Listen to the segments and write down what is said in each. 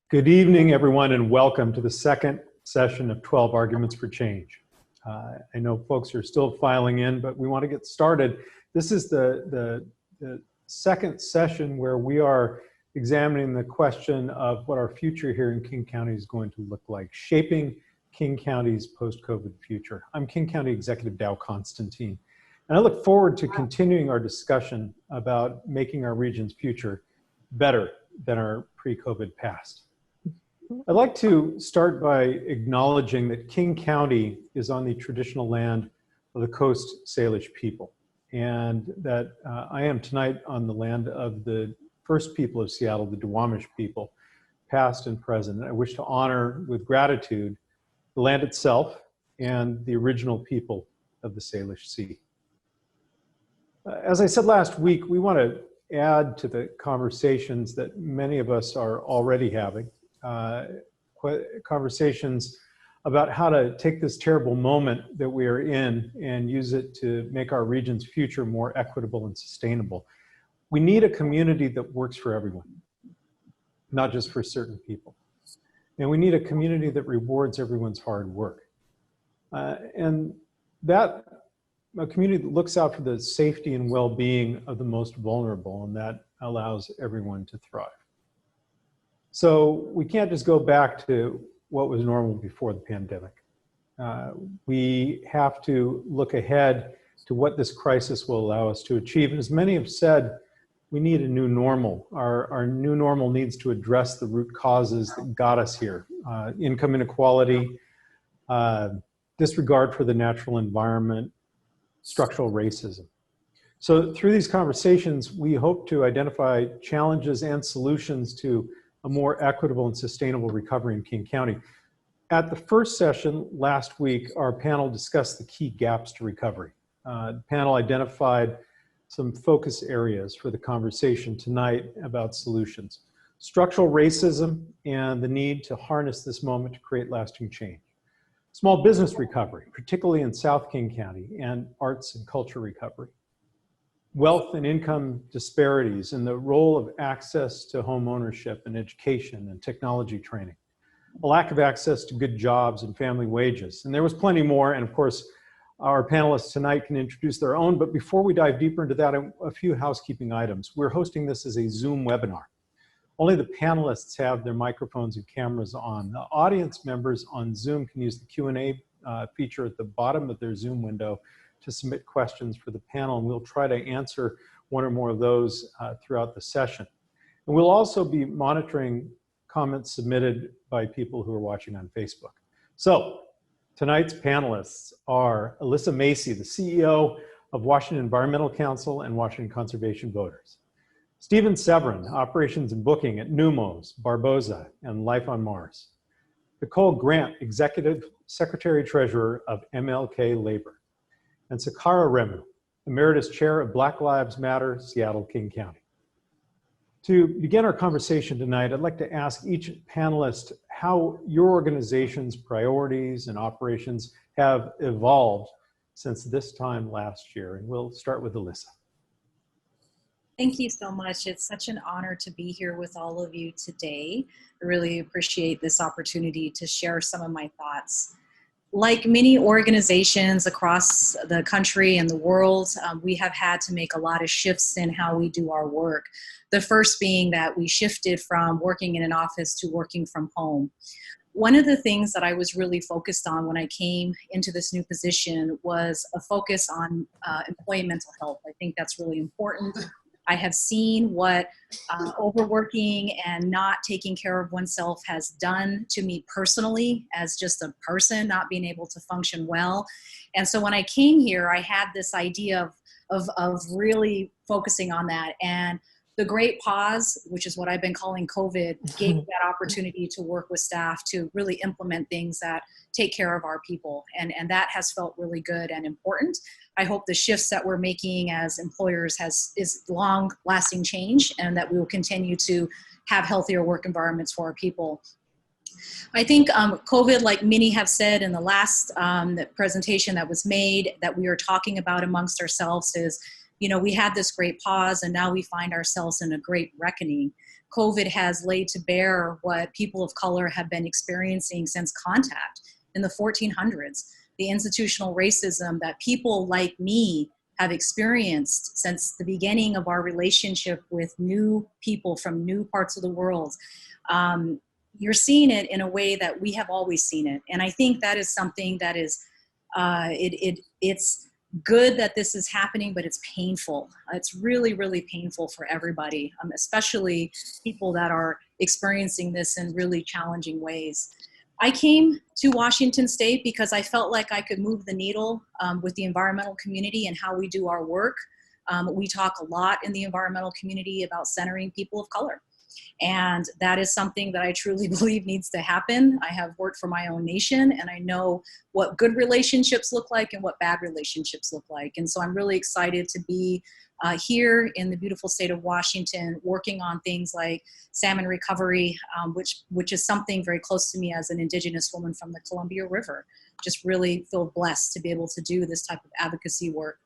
Good evening, everyone, and welcome to the second session of 12 Arguments for Change. I know folks are still filing in, but we want to get started. This is the second session where we are examining the question of what our future here in King County is going to look like, shaping King County's post-COVID future. I'm King County Executive Dow Constantine, and I look forward to continuing our discussion about making our region's future better than our pre-COVID past. I'd like to start by acknowledging that King County is on the traditional land of the Coast Salish people, and that I am tonight on the land of the first people of Seattle, the Duwamish people, past and present. I wish to honor with gratitude the land itself and the original people of the Salish Sea. As I said last week, we want to add to the conversations that many of us are already having. Conversations about how to take this terrible moment that we are in and use it to make our region's future more equitable and sustainable. We need a community that works for everyone, not just for certain people. And we need a community that rewards everyone's hard work. And that a community that looks out for the safety and well-being of the most vulnerable, and that allows everyone to thrive. So we can't just go back to what was normal before the pandemic. We have to look ahead to what this crisis will allow us to achieve. And as many have said, we need a new normal. Our new normal needs to address the root causes that got us here. Income inequality, disregard for the natural environment, structural racism. So through these conversations, we hope to identify challenges and solutions to a more equitable and sustainable recovery in King County. At the first session last week, our panel discussed the key gaps to recovery. The panel identified some focus areas for the conversation tonight about solutions: structural racism and the need to harness this moment to create lasting change; small business recovery, particularly in South King County; and arts and culture recovery; wealth and income disparities and the role of access to home ownership and education and technology training; a lack of access to good jobs and family wages. And there was plenty more, and of course, our panelists tonight can introduce their own, but before we dive deeper into that, a few housekeeping items. We're hosting this as a Zoom webinar. Only the panelists have their microphones and cameras on. The audience members on Zoom can use the Q&A feature at the bottom of their Zoom window to submit questions for the panel, and we'll try to answer one or more of those throughout the session. And we'll also be monitoring comments submitted by people who are watching on Facebook. So tonight's panelists are Alyssa Macy, the CEO of Washington Environmental Council and Washington Conservation Voters; Stephen Severin, Operations and Booking at Neumos, Barboza and Life on Mars; Nicole Grant, Executive Secretary Treasurer of MLK Labor; and Sakara Remmu, Emeritus Chair of Black Lives Matter, Seattle, King County. To begin our conversation tonight, I'd like to ask each panelist how your organization's priorities and operations have evolved since this time last year. And we'll start with Alyssa. Thank you so much. It's such an honor to be here with all of you today. I really appreciate this opportunity to share some of my thoughts. Like many organizations across the country and the world, we have had to make a lot of shifts in how we do our work. The first being that we shifted from working in an office to working from home. One of the things that I was really focused on when I came into this new position was a focus on employee mental health. I think that's really important. I have seen what overworking and not taking care of oneself has done to me personally as just a person, not being able to function well. And so when I came here, I had this idea of really focusing on that. And the great pause, which is what I've been calling COVID, gave me that opportunity to work with staff to really implement things that take care of our people. And that has felt really good and important. I hope the shifts that we're making as employers is long-lasting change, and that we will continue to have healthier work environments for our people. I think COVID, like many have said in the last presentation that was made, that we are talking about amongst ourselves is, you know, we had this great pause and now we find ourselves in a great reckoning. COVID has laid to bear what people of color have been experiencing since contact in the 1400s. The institutional racism that people like me have experienced since the beginning of our relationship with new people from new parts of the world. You're seeing it in a way that we have always seen it. And I think that is something that is, it's good that this is happening, but it's painful. It's really, really painful for everybody, especially people that are experiencing this in really challenging ways. I came to Washington State because I felt like I could move the needle with the environmental community and how we do our work. We talk a lot in the environmental community about centering people of color. And that is something that I truly believe needs to happen. I have worked for my own nation, and I know what good relationships look like and what bad relationships look like. And so I'm really excited to be here in the beautiful state of Washington, working on things like salmon recovery, which is something very close to me as an Indigenous woman from the Columbia River. Just really feel blessed to be able to do this type of advocacy work.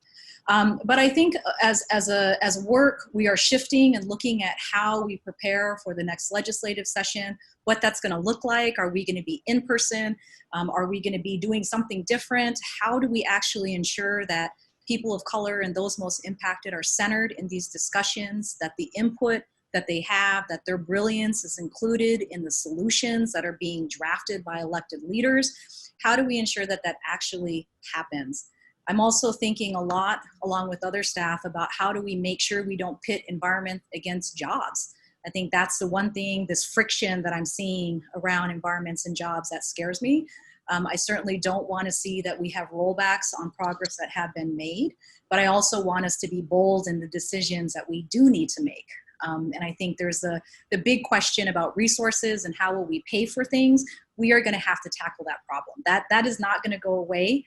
But I think as work, we are shifting and looking at how we prepare for the next legislative session, what that's going to look like. Are we going to be in person? Are we going to be doing something different? How do we actually ensure that people of color and those most impacted are centered in these discussions, that the input that they have, that their brilliance is included in the solutions that are being drafted by elected leaders? How do we ensure that that actually happens? I'm also thinking a lot, along with other staff, about how do we make sure we don't pit environment against jobs. I think that's the one thing, this friction that I'm seeing around environments and jobs, that scares me. I certainly don't want to see that we have rollbacks on progress that have been made, but I also want us to be bold in the decisions that we do need to make. And I think there's the big question about resources and how will we pay for things. We are going to have to tackle that problem. That is not going to go away.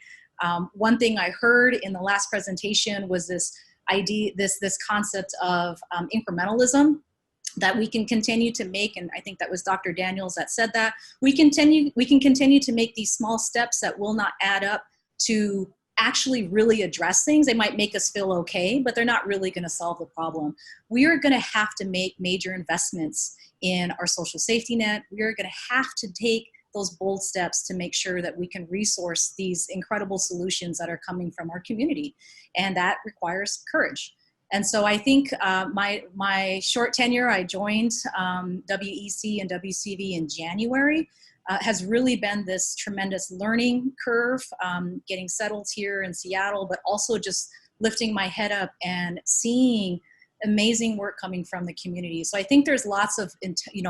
One thing I heard in the last presentation was this idea, this concept of incrementalism that we can continue to make, and I think that was Dr. Daniels that said that we can continue to make these small steps that will not add up to actually really address things. They might make us feel okay, but they're not really going to solve the problem. We are going to have to make major investments in our social safety net. We are going to have to take those bold steps to make sure that we can resource these incredible solutions that are coming from our community. And that requires courage. And so I think my short tenure, I joined WEC and WCV in January, has really been this tremendous learning curve, getting settled here in Seattle, but also just lifting my head up and seeing amazing work coming from the community. So I think there's lots of,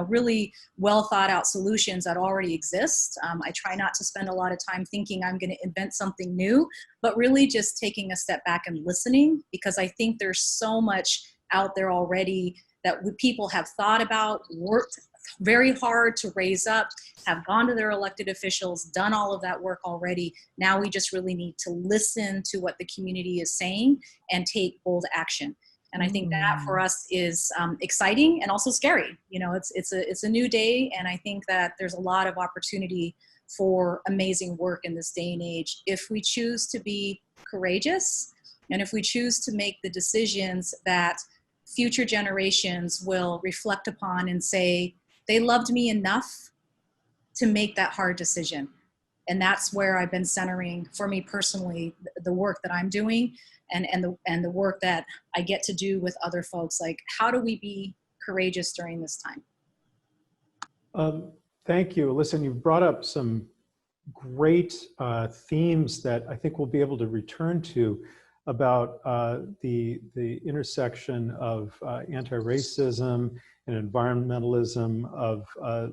really well thought out solutions that already exist. I try not to spend a lot of time thinking I'm going to invent something new, but really just taking a step back and listening, because I think there's so much out there already that people have thought about, worked very hard to raise up, have gone to their elected officials, done all of that work already. Now we just really need to listen to what the community is saying and take bold action. And I think that for us is exciting and also scary. It's a new day, and I think that there's a lot of opportunity for amazing work in this day and age if we choose to be courageous, and if we choose to make the decisions that future generations will reflect upon and say, they loved me enough to make that hard decision. And that's where I've been centering, for me personally, the work that I'm doing and the work that I get to do with other folks. Like, how do we be courageous during this time? Thank you, Alyssa. You've brought up some great themes that I think we'll be able to return to about the intersection of anti-racism and environmentalism, of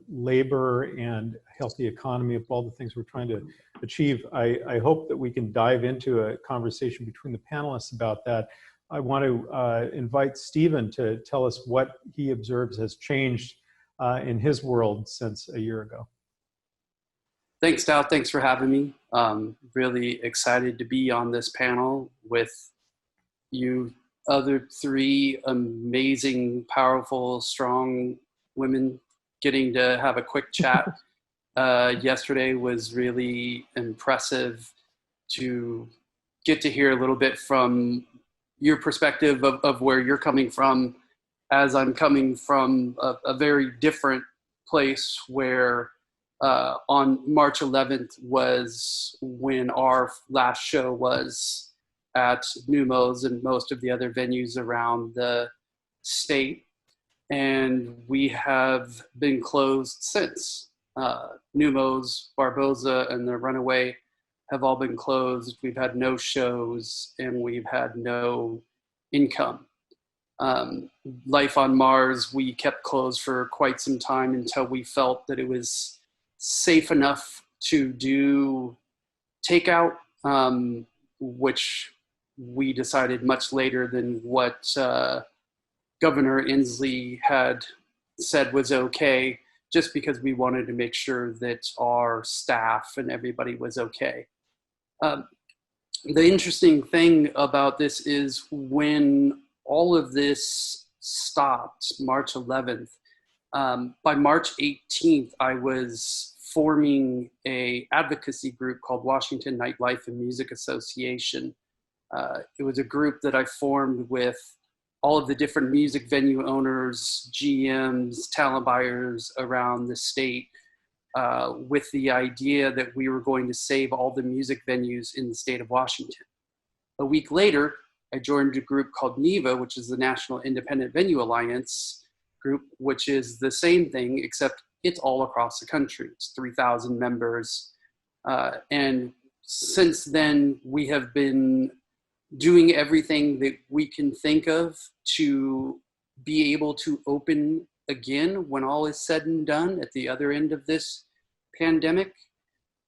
labor and healthy economy, of all the things we're trying to achieve. I hope that we can dive into a conversation between the panelists about that. I want to invite Stephen to tell us what he observes has changed in his world since a year ago. Thanks, Dow. Thanks for having me. Really excited to be on this panel with you other three amazing, powerful, strong women. Getting to have a quick chat yesterday was really impressive, to get to hear a little bit from your perspective of where you're coming from as I'm coming from a very different place where on March 11th was when our last show was at Neumos and most of the other venues around the state. And we have been closed since. Neumos, Barboza, and the Runaway have all been closed. We've had no shows and we've had no income. Life on Mars, we kept closed for quite some time until we felt that it was safe enough to do takeout, which we decided much later than what Governor Inslee had said was okay, just because we wanted to make sure that our staff and everybody was okay. The interesting thing about this is when all of this stopped, March 11th, by March 18th, I was forming a advocacy group called Washington Nightlife and Music Association. It was a group that I formed with all of the different music venue owners, GMs, talent buyers around the state, with the idea that we were going to save all the music venues in the state of Washington. A week later, I joined a group called NIVA, which is the National Independent Venue Alliance group, which is the same thing, except it's all across the country. It's 3,000 members. And since then, we have been doing everything that we can think of to be able to open again when all is said and done at the other end of this pandemic.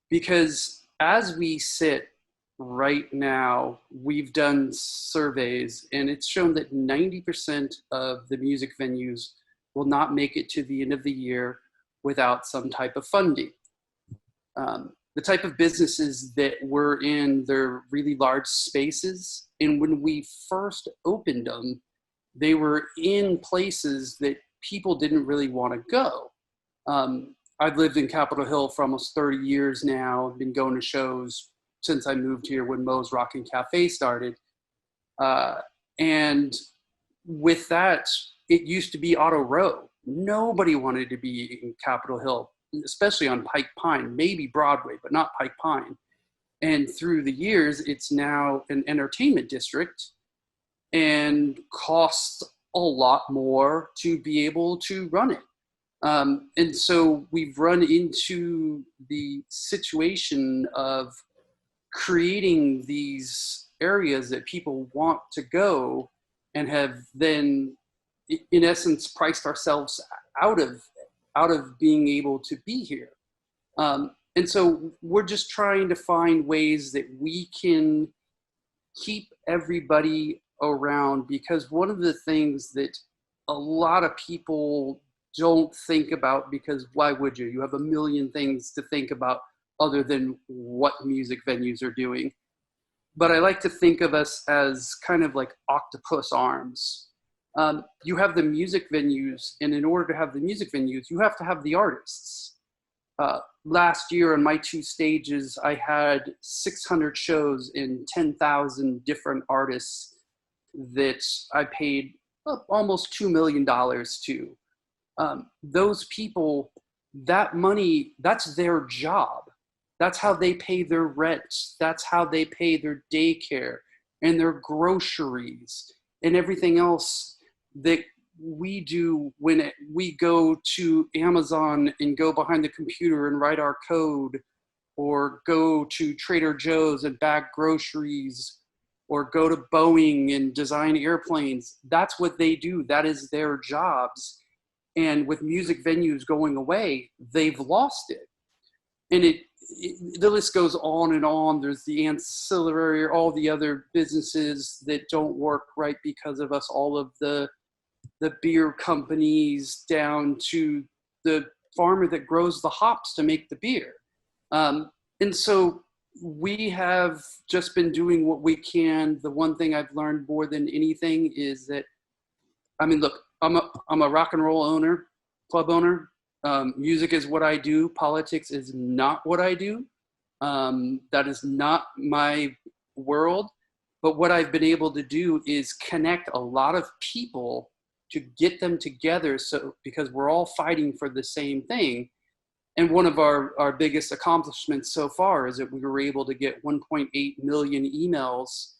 Because as we sit right now, we've done surveys and it's shown that 90% of the music venues will not make it to the end of the year without some type of funding. The type of businesses that we're in, they're really large spaces. And when we first opened them, they were in places that people didn't really want to go. I've lived in Capitol Hill for almost 30 years now. I've been going to shows since I moved here when Moe's Rockin' Cafe started. And with that, it used to be Auto Row. Nobody wanted to be in Capitol Hill, especially on Pike Pine, maybe Broadway, but not Pike Pine. And through the years, it's now an entertainment district and costs a lot more to be able to run it. And so we've run into the situation of creating these areas that people want to go and have then, in essence, priced ourselves out of being able to be here. And so we're just trying to find ways that we can keep everybody around, because one of the things that a lot of people don't think about, because why would you? You have a million things to think about other than what music venues are doing. But I like to think of us as kind of like octopus arms. You have the music venues, and in order to have the music venues, you have to have the artists. Last year on my 2 stages, I had 600 shows and 10,000 different artists that I paid almost $2 million to. Those people, that money, that's their job. That's how they pay their rent. That's how they pay their daycare and their groceries and everything else that we do when we go to Amazon and go behind the computer and write our code, or go to Trader Joe's and bag groceries, or go to Boeing and design airplanes. That's what they do. That is their jobs. And with music venues going away, they've lost it. And the list goes on and on. There's the ancillary, all the other businesses that don't work right because of us, all of the beer companies down to the farmer that grows the hops to make the beer. And so we have just been doing what we can. The one thing I've learned more than anything is that, I mean, look, I'm a rock and roll owner, club owner. Music is what I do. Politics is not what I do. That is not my world. But what I've been able to do is connect a lot of people to get them together, so because we're all fighting for the same thing. And one of our biggest accomplishments so far is that we were able to get 1.8 million emails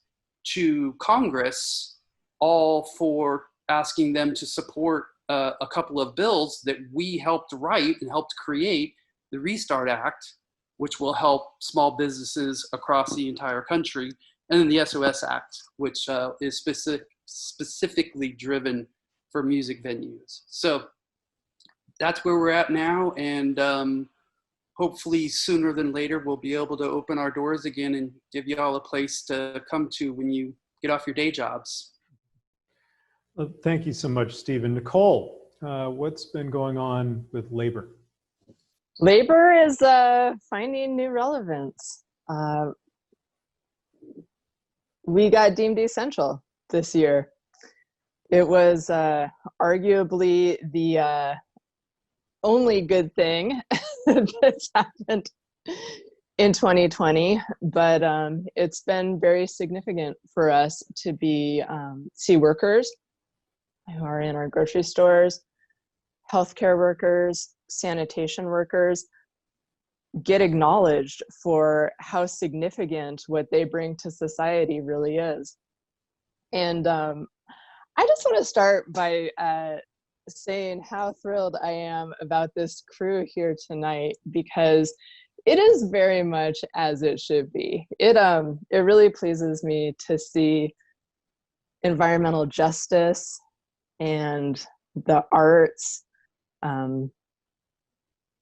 to Congress, all for asking them to support a couple of bills that we helped write and helped create, the Restart Act, which will help small businesses across the entire country, and then the SOS Act, which is specifically driven for music venues. So that's where we're at now, and hopefully sooner than later we'll be able to open our doors again and give you all a place to come to when you get off your day jobs. Well, thank you so much, Stephen. Nicole, what's been going on with labor? Labor is finding new relevance. We got deemed essential this year. It was arguably the only good thing that's happened in 2020, but it's been very significant for us to see workers who are in our grocery stores, healthcare workers, sanitation workers get acknowledged for how significant what they bring to society really is. And I just want to start by saying how thrilled I am about this crew here tonight, because it is very much as it should be. It really pleases me to see environmental justice and the arts,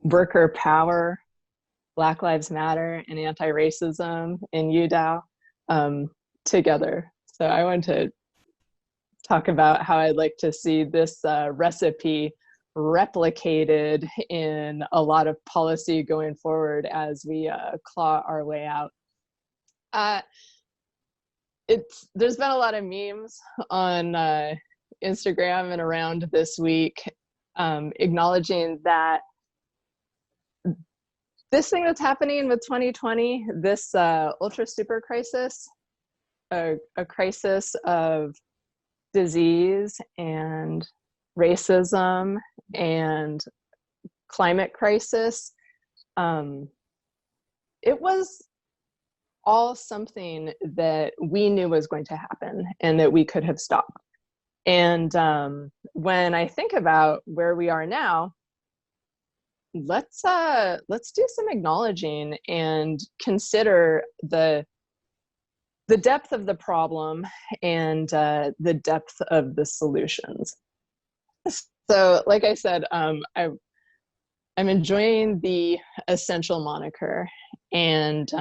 worker power, Black Lives Matter, and anti-racism in UDOW together. So I want to talk about how I'd like to see this recipe replicated in a lot of policy going forward as we claw our way out. There's been a lot of memes on Instagram and around this week acknowledging that this thing that's happening with 2020, this ultra super crisis, a crisis of disease and racism and climate crisis, it was all something that we knew was going to happen and that we could have stopped. And when I think about where we are now, let's do some acknowledging and consider the depth of the problem and the depth of the solutions. So, like I said, I'm enjoying the essential moniker, and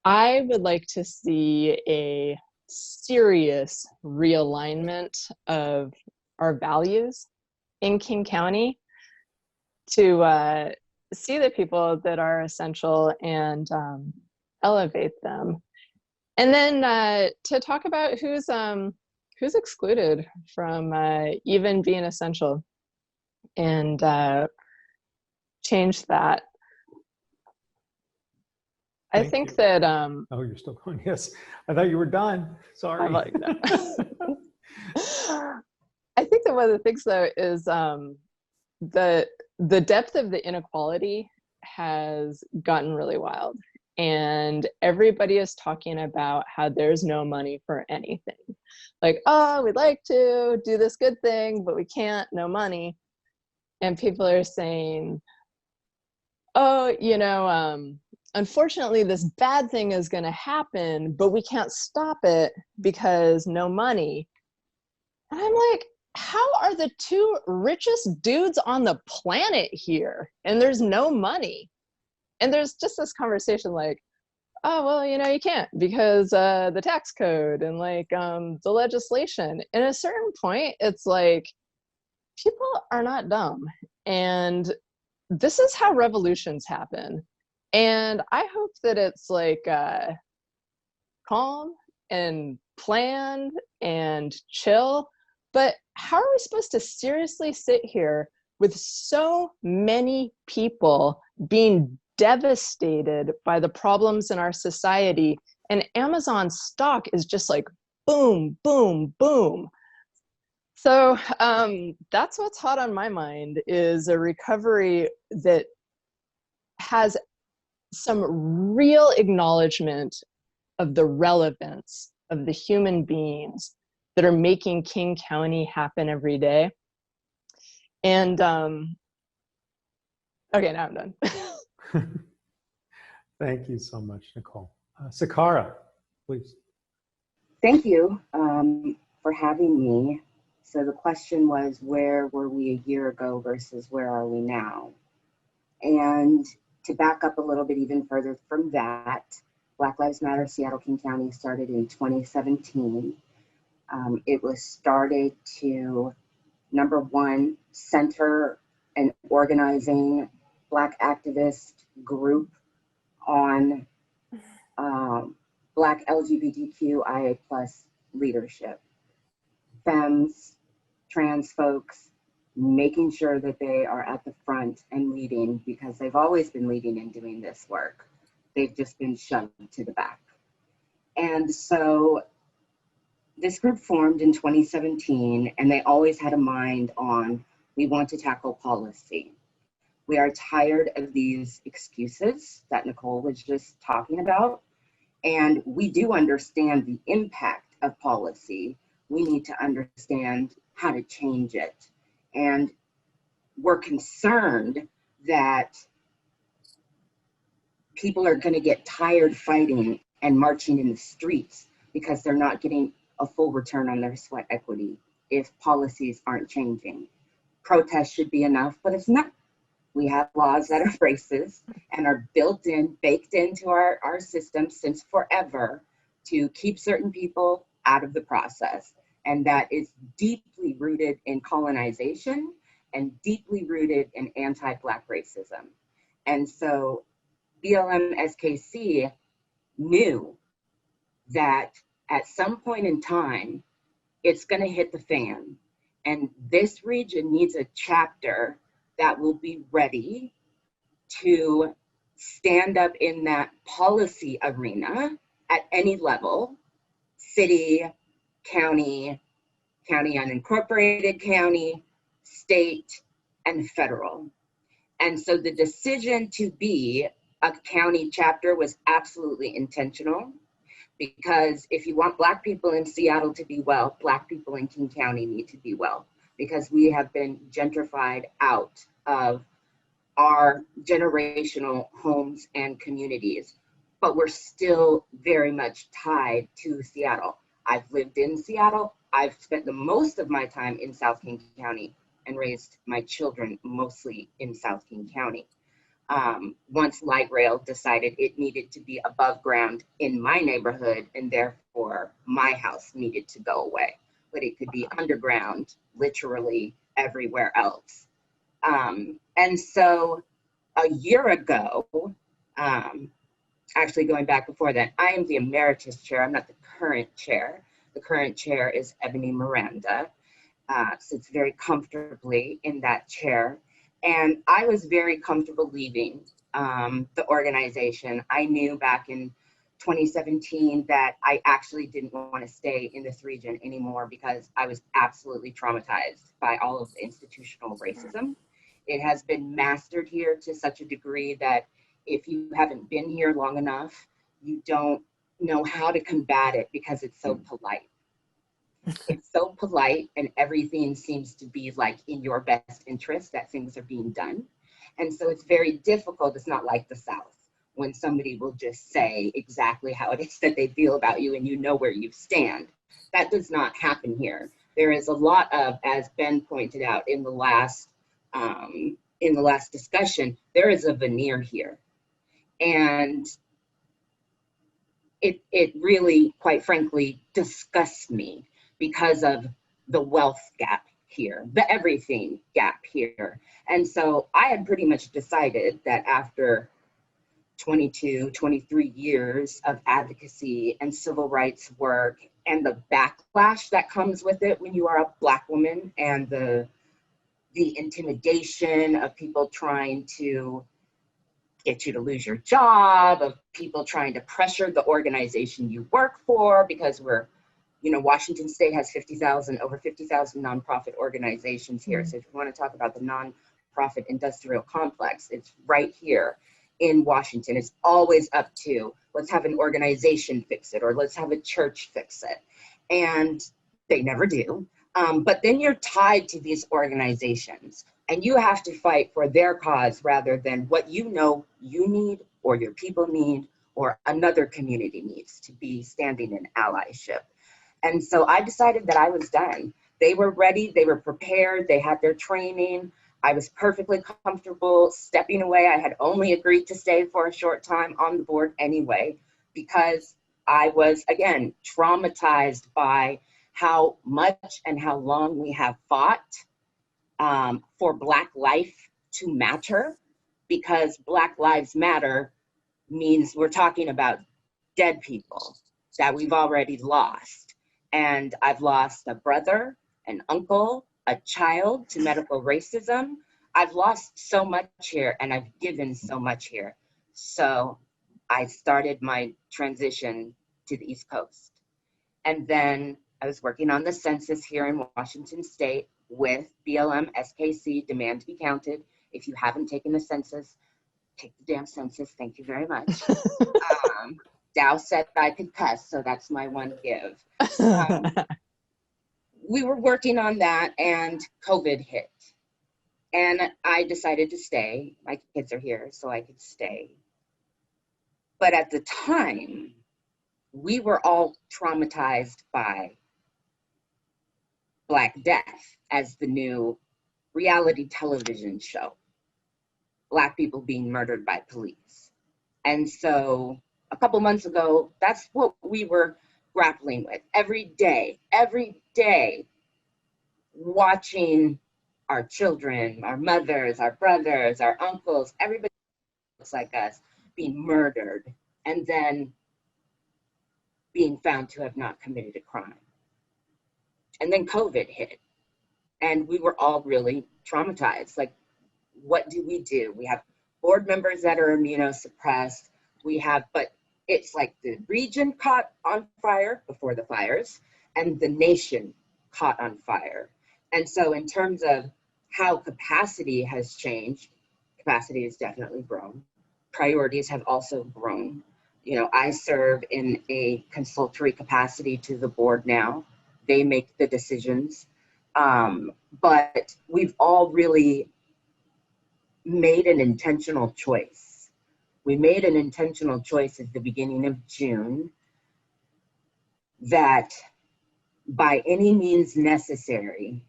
I would like to see a serious realignment of our values in King County to see the people that are essential and elevate them. And then to talk about who's excluded from even being essential, and change that. I think that oh, you're still going. Yes, I thought you were done. Sorry. I'm like, no. I think that one of the things though is the depth of the inequality has gotten really wild, and everybody is talking about how there's no money for anything. Like, oh, we'd like to do this good thing, but we can't, no money. And people are saying, oh, unfortunately, this bad thing is going to happen, but we can't stop it because no money. And I'm like, how are the two richest dudes on the planet here? And there's no money. And there's just this conversation like, oh, well, you can't because the tax code and like the legislation. And at a certain point, it's like, people are not dumb. And this is how revolutions happen. And I hope that it's like calm and planned and chill. But how are we supposed to seriously sit here with so many people being devastated by the problems in our society, and Amazon stock is just like boom, boom, boom? So that's what's hot on my mind, is a recovery that has some real acknowledgement of the relevance of the human beings that are making King County happen every day. And okay, now I'm done. Thank you so much, Nicole. Sakara, please. Thank you for having me. So the question was, where were we a year ago versus where are we now? And to back up a little bit even further from that, Black Lives Matter Seattle King County started in 2017. It was started to, number one, center an organizing Black activist group on Black LGBTQIA+ leadership. Femmes, trans folks, making sure that they are at the front and leading, because they've always been leading and doing this work. They've just been shoved to the back. And so this group formed in 2017, and they always had a mind on, we want to tackle policy. We are tired of these excuses that Nicole was just talking about, and we do understand the impact of policy. We need to understand how to change it. And we're concerned that people are going to get tired fighting and marching in the streets because they're not getting a full return on their sweat equity if policies aren't changing. Protest should be enough, but it's not. We have laws that are racist and are built in, baked into our system since forever to keep certain people out of the process. And that is deeply rooted in colonization and deeply rooted in anti-Black racism. And so BLM SKC knew that at some point in time, it's going to hit the fan. And this region needs a chapter that will be ready to stand up in that policy arena at any level, city, county, county unincorporated county, state, and federal. And so the decision to be a county chapter was absolutely intentional, because if you want Black people in Seattle to be well, Black people in King County need to be well, because we have been gentrified out of our generational homes and communities, but we're still very much tied to Seattle. I've lived in Seattle. I've spent the most of my time in South King County and raised my children mostly in South King County. Once light rail decided it needed to be above ground in my neighborhood, and therefore my house needed to go away, but it could be underground literally everywhere else. And so a year ago, actually going back before that, I am the emeritus chair. I'm not the current chair. The current chair is Ebony Miranda, sits very comfortably in that chair. And I was very comfortable leaving the organization. I knew back in 2017 that I actually didn't want to stay in this region anymore, because I was absolutely traumatized by all of the institutional racism. It has been mastered here to such a degree that if you haven't been here long enough, you don't know how to combat it, because it's so polite. It's so polite, and everything seems to be like in your best interest that things are being done. And so it's very difficult. It's not like the South, when somebody will just say exactly how it is that they feel about you and you know where you stand. That does not happen here. There is a lot of, as Ben pointed out in the last discussion, there is a veneer here. And it really, quite frankly, disgusts me, because of the wealth gap here, the everything gap here. And so I had pretty much decided that after 22, 23 years of advocacy and civil rights work, and the backlash that comes with it when you are a Black woman, and the intimidation of people trying to get you to lose your job, of people trying to pressure the organization you work for, because we're You know, Washington State has over 50,000 nonprofit organizations here. So if you want to talk about the nonprofit industrial complex, it's right here in Washington. It's always up to, let's have an organization fix it, or let's have a church fix it. And they never do. But then you're tied to these organizations, and you have to fight for their cause rather than what you know you need, or your people need, or another community needs to be standing in allyship. And so I decided that I was done. They were ready, they were prepared, they had their training. I was perfectly comfortable stepping away. I had only agreed to stay for a short time on the board anyway, because I was, again, traumatized by how much and how long we have fought for Black life to matter, because Black Lives Matter means we're talking about dead people that we've already lost. And I've lost a brother, an uncle, a child to medical racism. I've lost so much here, and I've given so much here. So I started my transition to the East Coast. And then I was working on the census here in Washington State with BLM SKC, Demand to Be Counted. If you haven't taken the census, take the damn census. Thank you very much. Dow said I could cuss, so that's my one give. We were working on that, and COVID hit. And I decided to stay. My kids are here, so I could stay. But at the time, we were all traumatized by Black Death as the new reality television show. Black people being murdered by police. And so a couple months ago, that's what we were grappling with every day, watching our children, our mothers, our brothers, our uncles, everybody looks like us being murdered, and then being found to have not committed a crime. And then COVID hit, and we were all really traumatized. Like, what do? We have board members that are immunosuppressed. But it's like the region caught on fire before the fires, and the nation caught on fire. And so in terms of how capacity has changed, capacity has definitely grown. Priorities have also grown. You know, I serve in a consultory capacity to the board now. They make the decisions. But we've all really made an intentional choice. We made an intentional choice at the beginning of June that by any means necessary,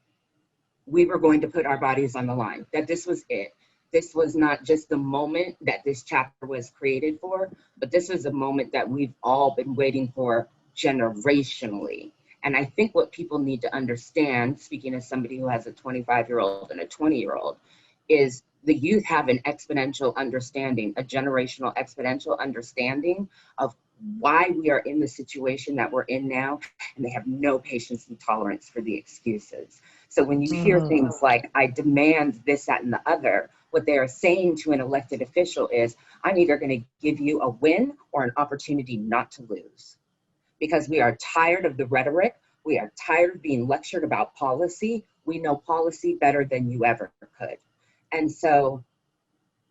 we were going to put our bodies on the line, that this was it. This was not just the moment that this chapter was created for, but this is a moment that we've all been waiting for generationally. And I think what people need to understand, speaking as somebody who has a 25-year-old and a 20-year-old, is the youth have an exponential understanding, a generational exponential understanding of why we are in the situation that we're in now, and they have no patience and tolerance for the excuses. So when you hear things like, I demand this, that, and the other, what they are saying to an elected official is, I'm either going to give you a win or an opportunity not to lose. Because we are tired of the rhetoric. We are tired of being lectured about policy. We know policy better than you ever could. And so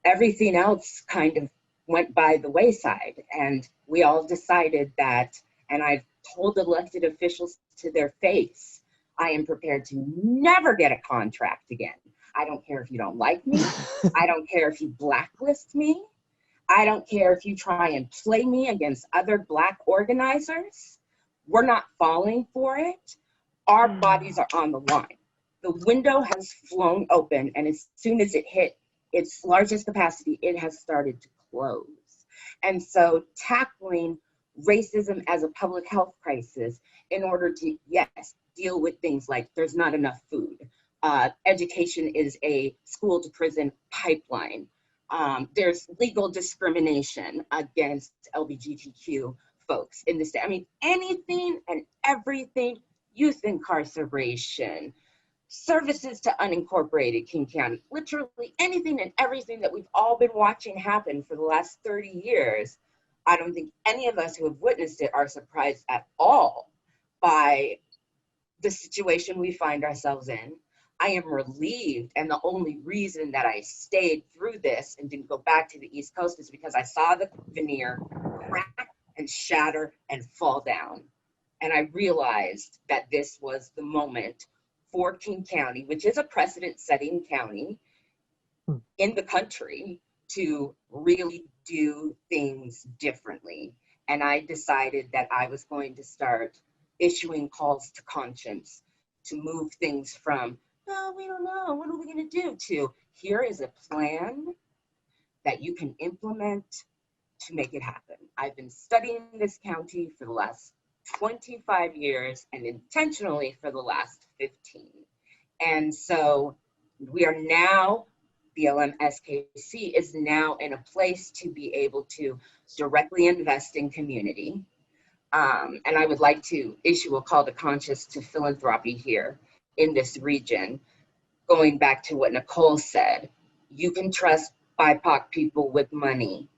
everything else kind of went by the wayside. And we all decided that, and I've told elected officials to their face, I am prepared to never get a contract again. I don't care if you don't like me. I don't care if you blacklist me. I don't care if you try and play me against other Black organizers. We're not falling for it. Our bodies are on the line. The window has flown open, and as soon as it hit its largest capacity, it has started to close. And so tackling racism as a public health crisis in order to, yes, deal with things like there's not enough food. Education is a school to prison pipeline. There's legal discrimination against LGBTQ folks in the state. I mean, anything and everything, youth incarceration, services to unincorporated King County, literally anything and everything that we've all been watching happen for the last 30 years. I don't think any of us who have witnessed it are surprised at all by the situation we find ourselves in. I am relieved, and the only reason that I stayed through this and didn't go back to the East Coast is because I saw the veneer crack and shatter and fall down. And I realized that this was the moment for King County, which is a precedent-setting county in the country, to really do things differently. And I decided that I was going to start issuing calls to conscience to move things from, no, we don't know, what are we going to do, to here is a plan that you can implement to make it happen. I've been studying this county for the last 25 years and intentionally for the last 15. And so we are now, BLM SKC is now in a place to be able to directly invest in community. And I would like to issue a call to conscience to philanthropy here in this region. Going back to what Nicole said, you can trust BIPOC people with money.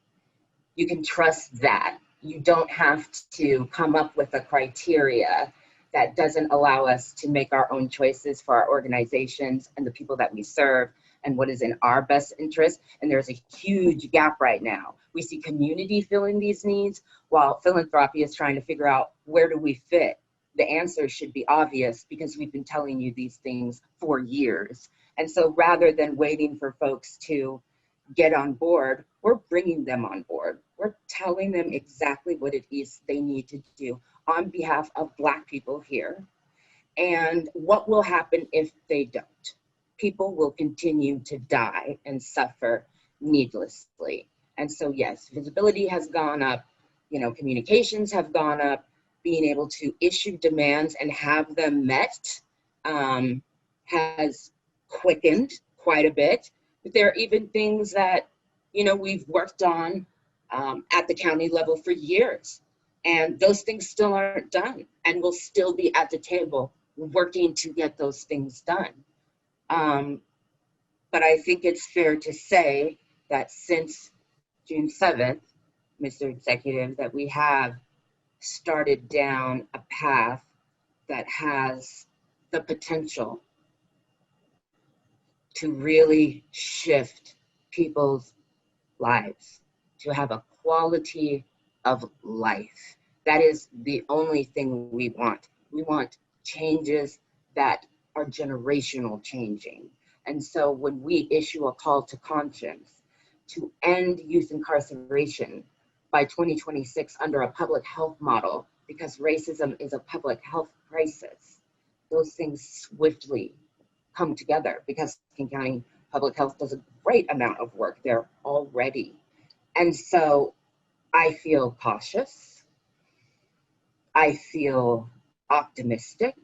You can trust that. You don't have to come up with a criteria that doesn't allow us to make our own choices for our organizations and the people that we serve and what is in our best interest. And there's a huge gap right now. We see community filling these needs while philanthropy is trying to figure out, where do we fit? The answer should be obvious because we've been telling you these things for years. And so rather than waiting for folks to get on board, we're bringing them on board. We're telling them exactly what it is they need to do on behalf of Black people here, and what will happen if they don't. People will continue to die and suffer needlessly. And so yes, visibility has gone up, communications have gone up, being able to issue demands and have them met has quickened quite a bit. But there are even things that, we've worked on at the county level for years, and those things still aren't done, and we'll still be at the table working to get those things done. But I think it's fair to say that since June 7th, Mr. Executive, that we have started down a path that has the potential to really shift people's lives, to have a quality of life. That is the only thing we want. We want changes that are generational changing. And so when we issue a call to conscience to end youth incarceration by 2026 under a public health model, because racism is a public health crisis, those things swiftly come together because King County Public Health does a great amount of work there already. And so I feel cautious. I feel optimistic.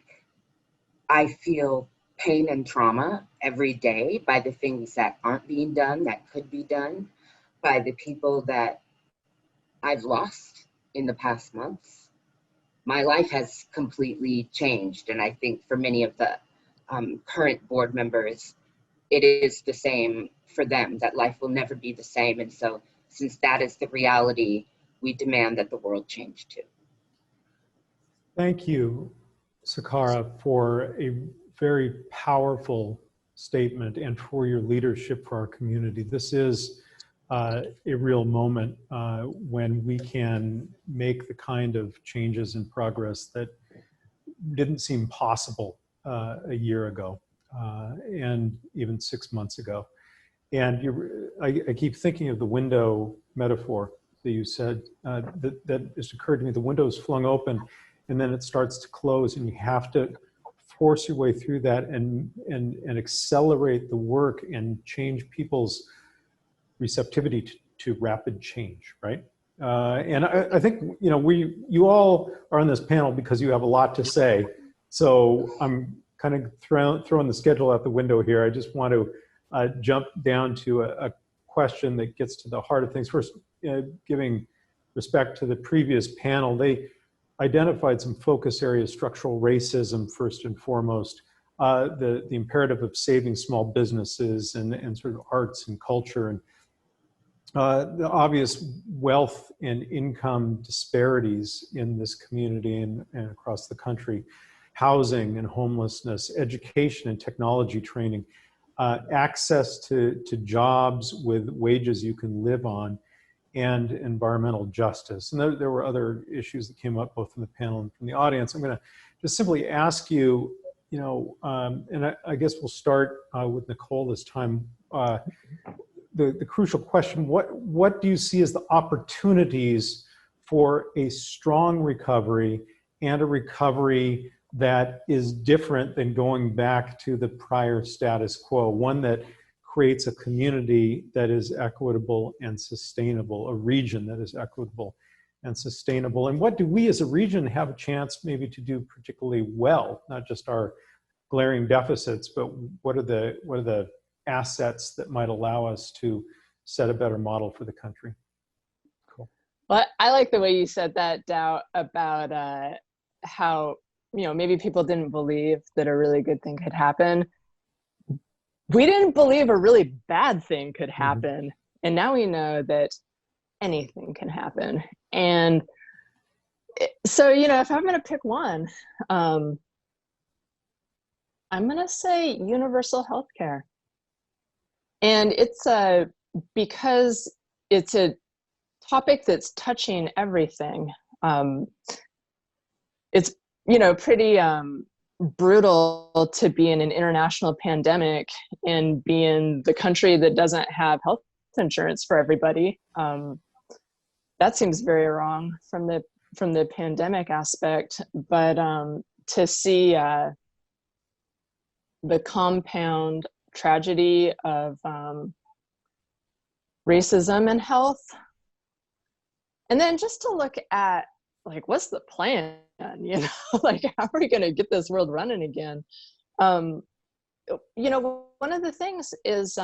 I feel pain and trauma every day by the things that aren't being done, that could be done, by the people that I've lost in the past months. My life has completely changed. And I think for many of the current board members, it is the same for them, that life will never be the same. And so since that is the reality, we demand that the world change too. Thank you, Sakara, for a very powerful statement and for your leadership for our community. This is a real moment when we can make the kind of changes and progress that didn't seem possible a year ago and even 6 months ago. And I keep thinking of the window metaphor that you said, that just occurred to me. The window is flung open and then it starts to close, and you have to force your way through that and accelerate the work and change people's receptivity to rapid change, right? And I think, you all are on this panel because you have a lot to say. So I'm kind of throwing the schedule out the window here. I just want to jump down to a question that gets to the heart of things. First, giving respect to the previous panel, they identified some focus areas: structural racism, first and foremost, the imperative of saving small businesses and sort of arts and culture. And the obvious wealth and income disparities in this community and across the country, housing and homelessness, education and technology training, access to jobs with wages you can live on, and environmental justice. And there were other issues that came up both from the panel and from the audience. I'm going to just simply ask you, and I guess we'll start with Nicole this time. The crucial question, what do you see as the opportunities for a strong recovery and a recovery that is different than going back to the prior status quo, one that creates a community that is equitable and sustainable, a region that is equitable and sustainable? And what do we as a region have a chance maybe to do particularly well, not just our glaring deficits, but what are the assets that might allow us to set a better model for the country? Cool. Well, I like the way you said that, Dow, about how, maybe people didn't believe that a really good thing could happen. We didn't believe a really bad thing could happen. Mm-hmm. And now we know that anything can happen. And so, if I'm going to pick one, I'm going to say universal health care. And it's because it's a topic that's touching everything. It's, pretty brutal to be in an international pandemic and be in the country that doesn't have health insurance for everybody. That seems very wrong from the pandemic aspect. But to see the compound tragedy of racism and health, and then just to look at what's the plan, how are we going to get this world running again? One of the things is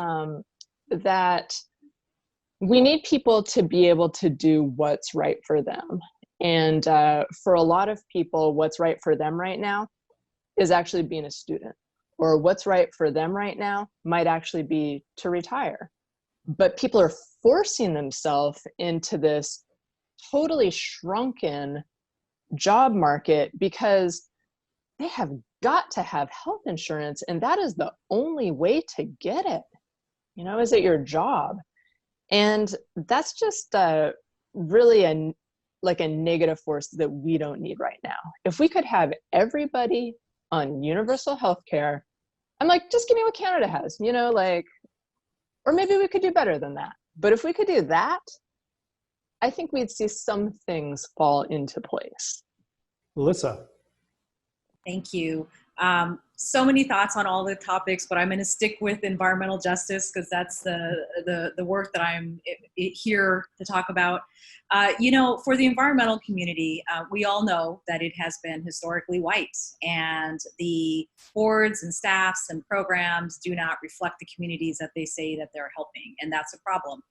that we need people to be able to do what's right for them. And for a lot of people, what's right for them right now is actually being a student, or what's right for them right now might actually be to retire. But people are forcing themselves into this totally shrunken job market because they have got to have health insurance, and that is the only way to get it, is at your job. And that's just really a negative force that we don't need right now. If we could have everybody on universal health care, I'm like, just give me what Canada has, or maybe we could do better than that. But if we could do that, I think we'd see some things fall into place. Alyssa. Thank you. So many thoughts on all the topics, but I'm going to stick with environmental justice because that's the work that I'm here to talk about. For the environmental community, we all know that it has been historically white, and the boards and staffs and programs do not reflect the communities that they say that they're helping, and that's a problem.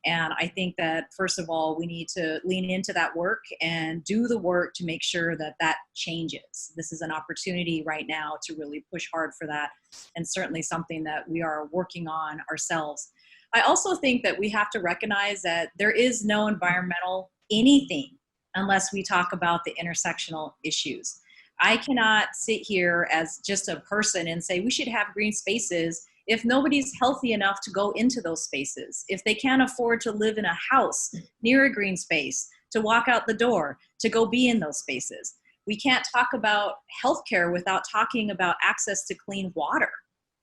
And I think that, first of all, we need to lean into that work and do the work to make sure that that changes. This is an opportunity right now to really push hard for that, and certainly something that we are working on ourselves. I also think that we have to recognize that there is no environmental anything unless we talk about the intersectional issues. I cannot sit here as just a person and say we should have green spaces if nobody's healthy enough to go into those spaces, if they can't afford to live in a house near a green space, to walk out the door, to go be in those spaces. We can't talk about healthcare without talking about access to clean water.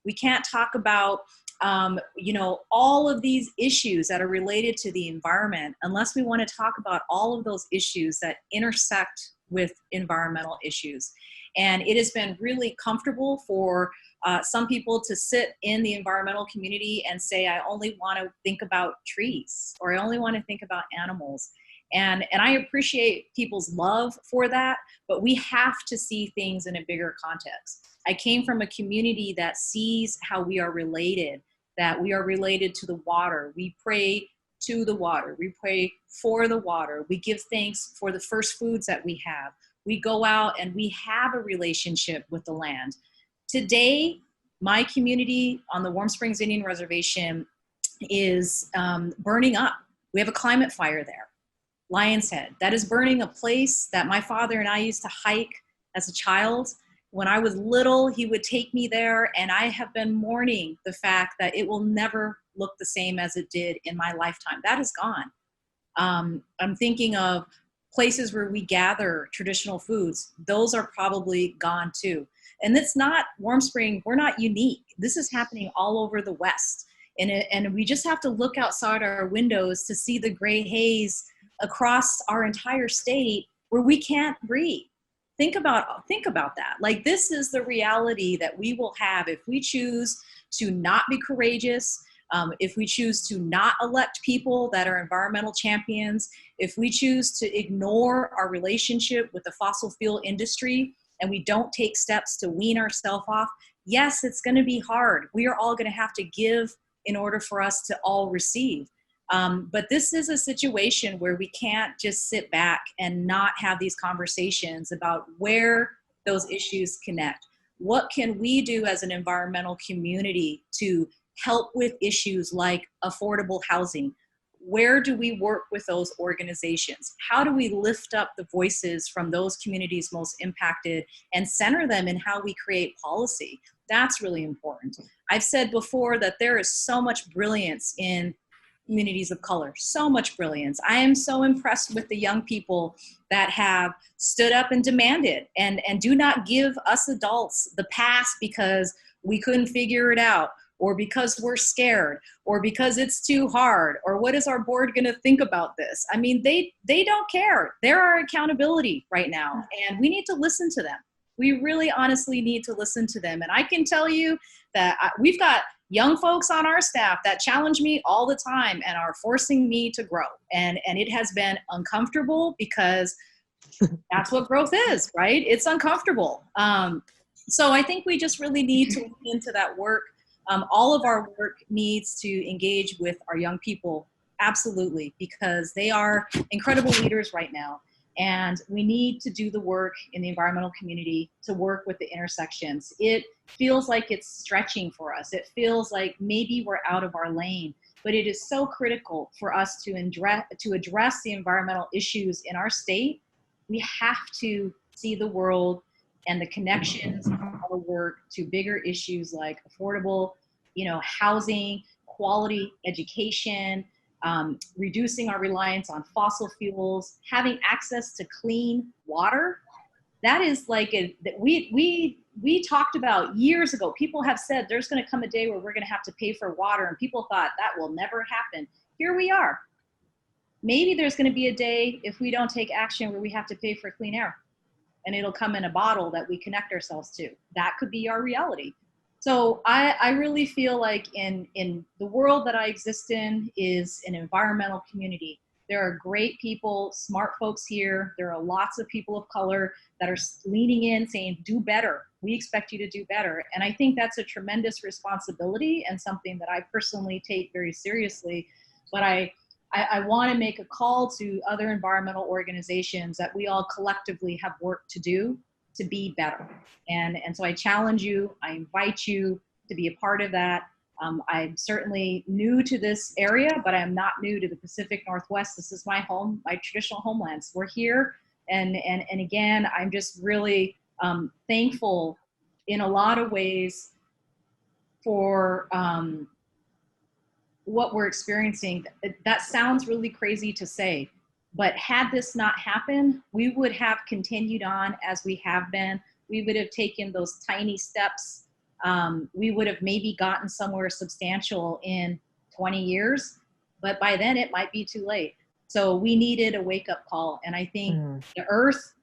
We can't talk about all of these issues that are related to the environment unless we want to talk about all of those issues that intersect with environmental issues. And it has been really comfortable for some people to sit in the environmental community and say, I only want to think about trees, or I only want to think about animals. And I appreciate people's love for that, but we have to see things in a bigger context. I came from a community that sees how we are related, that we are related to the water. We pray to the water. We pray for the water. We give thanks for the first foods that we have. We go out and we have a relationship with the land. Today, my community on the Warm Springs Indian Reservation is burning up. We have a climate fire there. Lion's Head, that is burning a place that my father and I used to hike as a child. When I was little, he would take me there, and I have been mourning the fact that it will never look the same as it did in my lifetime. That is gone. I'm thinking of places where we gather traditional foods. Those are probably gone too. And it's not Warm Spring, we're not unique. This is happening all over the West. And we just have to look outside our windows to see the gray haze across our entire state where we can't breathe. Think about that. Like, this is the reality that we will have if we choose to not be courageous, if we choose to not elect people that are environmental champions, if we choose to ignore our relationship with the fossil fuel industry and we don't take steps to wean ourselves off. Yes, it's going to be hard. We are all going to have to give in order for us to all receive. But this is a situation where we can't just sit back and not have these conversations about where those issues connect. What can we do as an environmental community to help with issues like affordable housing? Where do we work with those organizations? How do we lift up the voices from those communities most impacted and center them in how we create policy? That's really important. I've said before that there is so much brilliance in communities of color, so much brilliance. I am so impressed with the young people that have stood up and demanded and do not give us adults the pass because we couldn't figure it out, or because we're scared, or because it's too hard, or what is our board going to think about this? I mean, they don't care. They're our accountability right now, and we need to listen to them. We really honestly need to listen to them. And I can tell you that we've got young folks on our staff that challenge me all the time and are forcing me to grow. And it has been uncomfortable because that's what growth is, right? It's uncomfortable. So I think we just really need to look into that work. All of our work needs to engage with our young people, absolutely, because they are incredible leaders right now. And we need to do the work in the environmental community to work with the intersections. It feels like it's stretching for us. It feels like maybe we're out of our lane, but it is so critical for us to address the environmental issues in our state. We have to see the world and the connections of our work to bigger issues like affordable, housing, quality education, reducing our reliance on fossil fuels, having access to clean water. That is like that we talked about years ago. People have said there's going to come a day where we're going to have to pay for water, and people thought that will never happen. Here we are. Maybe there's going to be a day, if we don't take action, where we have to pay for clean air, and it'll come in a bottle that we connect ourselves to. That could be our reality. So I really feel like in the world that I exist in is an environmental community. There are great people, smart folks here. There are lots of people of color that are leaning in saying, do better. We expect you to do better. And I think that's a tremendous responsibility and something that I personally take very seriously. But I want to make a call to other environmental organizations that we all collectively have work to do to be better. And so I challenge you, I invite you to be a part of that. I'm certainly new to this area, but I'm not new to the Pacific Northwest. This is my home, my traditional homelands. We're here. And again, I'm just really thankful in a lot of ways for what we're experiencing. That sounds really crazy to say, but had this not happened, we would have continued on as we have been. We would have taken those tiny steps. We would have maybe gotten somewhere substantial in 20 years, but by then it might be too late. So we needed a wake-up call. And I think the earth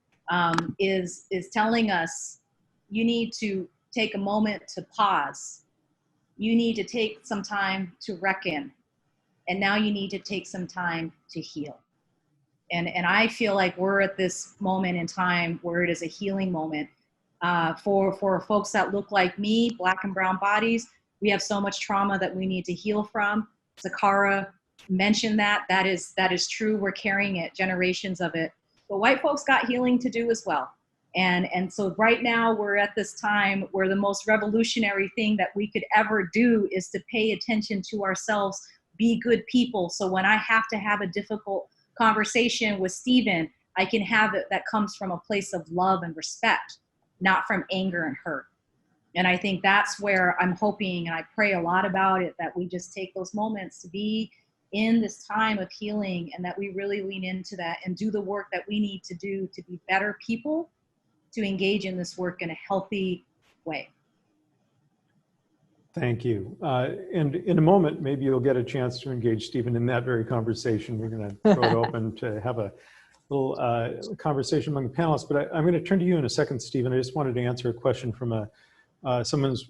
is telling us, you need to take a moment to pause. You need to take some time to reckon. And now you need to take some time to heal. And I feel like we're at this moment in time where it is a healing moment. For folks that look like me, Black and brown bodies, we have so much trauma that we need to heal from. Sakara mentioned that. That is true. We're carrying it, generations of it. But white folks got healing to do as well. And so right now we're at this time where the most revolutionary thing that we could ever do is to pay attention to ourselves be good people. So when I have to have a difficult conversation with Stephen, I can have it that comes from a place of love and respect, not from anger and hurt. And I think that's where I'm hoping, and I pray a lot about it, that we just take those moments to be in this time of healing, and that we really lean into that and do the work that we need to do to be better people, to engage in this work in a healthy way. Thank you. And in a moment, maybe you'll get a chance to engage Stephen in that very conversation. We're going to throw it open to have a little conversation among the panelists, but I'm going to turn to you in a second, Stephen. I just wanted to answer a question from someone's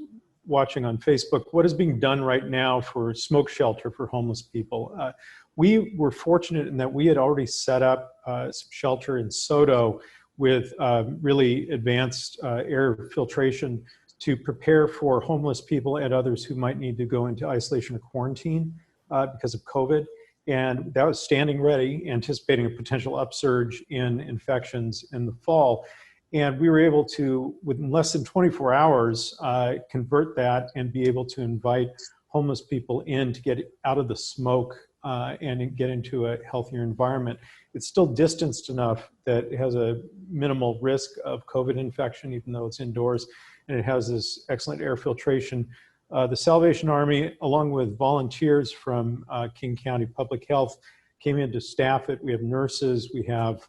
watching on Facebook. What is being done right now for smoke shelter for homeless people? We were fortunate in that we had already set up some shelter in Soto with really advanced air filtration to prepare for homeless people and others who might need to go into isolation or quarantine because of COVID. And that was standing ready, anticipating a potential upsurge in infections in the fall. And we were able to, within less than 24 hours, convert that and be able to invite homeless people in to get out of the smoke and get into a healthier environment. It's still distanced enough that it has a minimal risk of COVID infection, even though it's indoors, and it has this excellent air filtration. The Salvation Army, along with volunteers from King County Public Health, came in to staff it. We have nurses, we have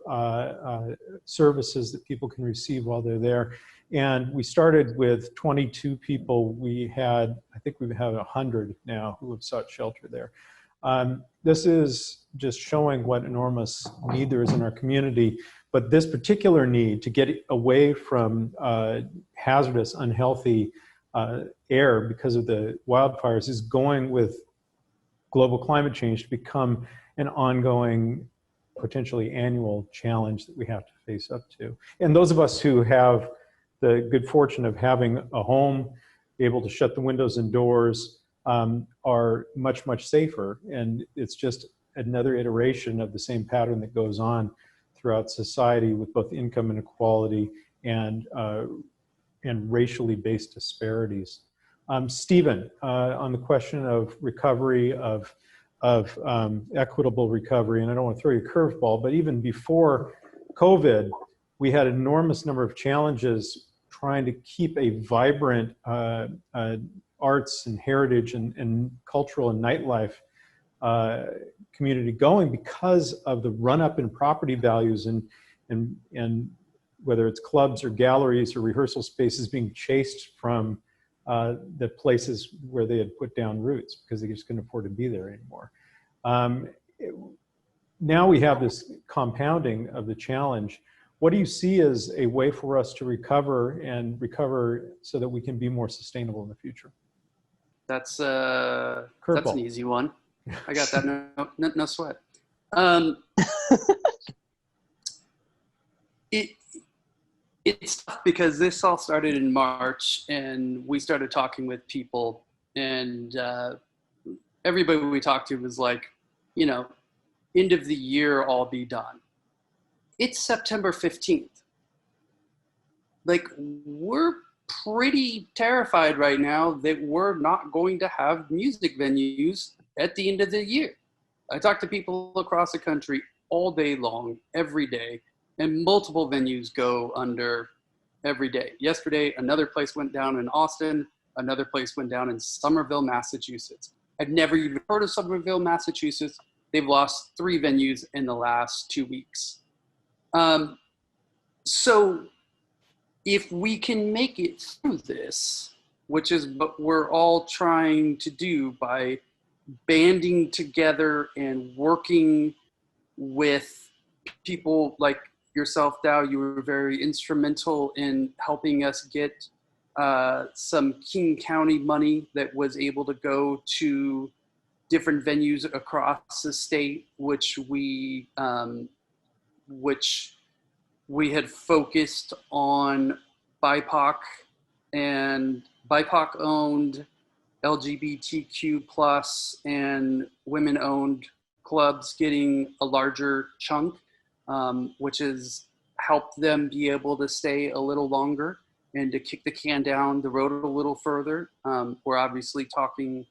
services that people can receive while they're there. And we started with 22 people. We had, I think we have 100 now who have sought shelter there. This is just showing what enormous need there is in our community. But this particular need to get away from hazardous, unhealthy air because of the wildfires is going with global climate change to become an ongoing, potentially annual challenge that we have to face up to. And those of us who have the good fortune of having a home, be able to shut the windows and doors, are much, much safer. And it's just another iteration of the same pattern that goes on throughout society with both income inequality and racially based disparities. Stephen, on the question of recovery, of equitable recovery, and I don't want to throw you a curveball, but even before COVID, we had an enormous number of challenges trying to keep a vibrant arts and heritage and cultural and nightlife community going because of the run-up in property values and whether it's clubs or galleries or rehearsal spaces being chased from the places where they had put down roots because they just couldn't afford to be there anymore. Now we have this compounding of the challenge. What do you see as a way for us to recover so that we can be more sustainable in the future? That's an easy one. I got that, no sweat. It's tough because this all started in March and we started talking with people and everybody we talked to was like, you know, end of the year, all be done. It's September 15th. Like, we're pretty terrified right now that we're not going to have music venues at the end of the year. I talk to people across the country all day long, every day, and multiple venues go under every day. Yesterday, another place went down in Austin, another place went down in Somerville, Massachusetts. I'd never even heard of Somerville, Massachusetts. They've lost 3 venues in the last 2 weeks. So if we can make it through this, which is what we're all trying to do by banding together and working with people like yourself, Dow, you were very instrumental in helping us get some King County money that was able to go to different venues across the state, which we had focused on BIPOC and BIPOC-owned LGBTQ plus and women-owned clubs getting a larger chunk, which has helped them be able to stay a little longer and to kick the can down the road a little further. We're obviously talking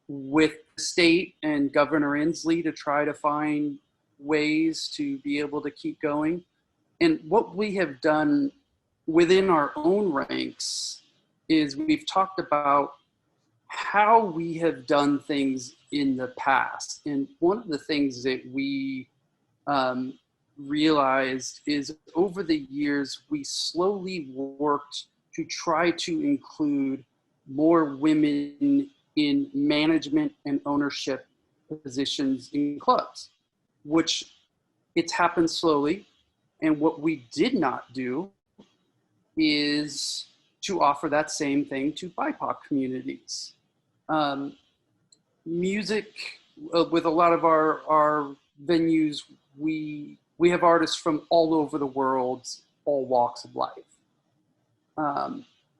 with the state and Governor Inslee to try to find ways to be able to keep going. And what we have done within our own ranks is we've talked about how we have done things in the past. And one of the things that we realized is over the years, we slowly worked to try to include more women in management and ownership positions in clubs, which it's happened slowly. And what we did not do is to offer that same thing to BIPOC communities. Music, with a lot of our venues, we have artists from all over the world, all walks of life.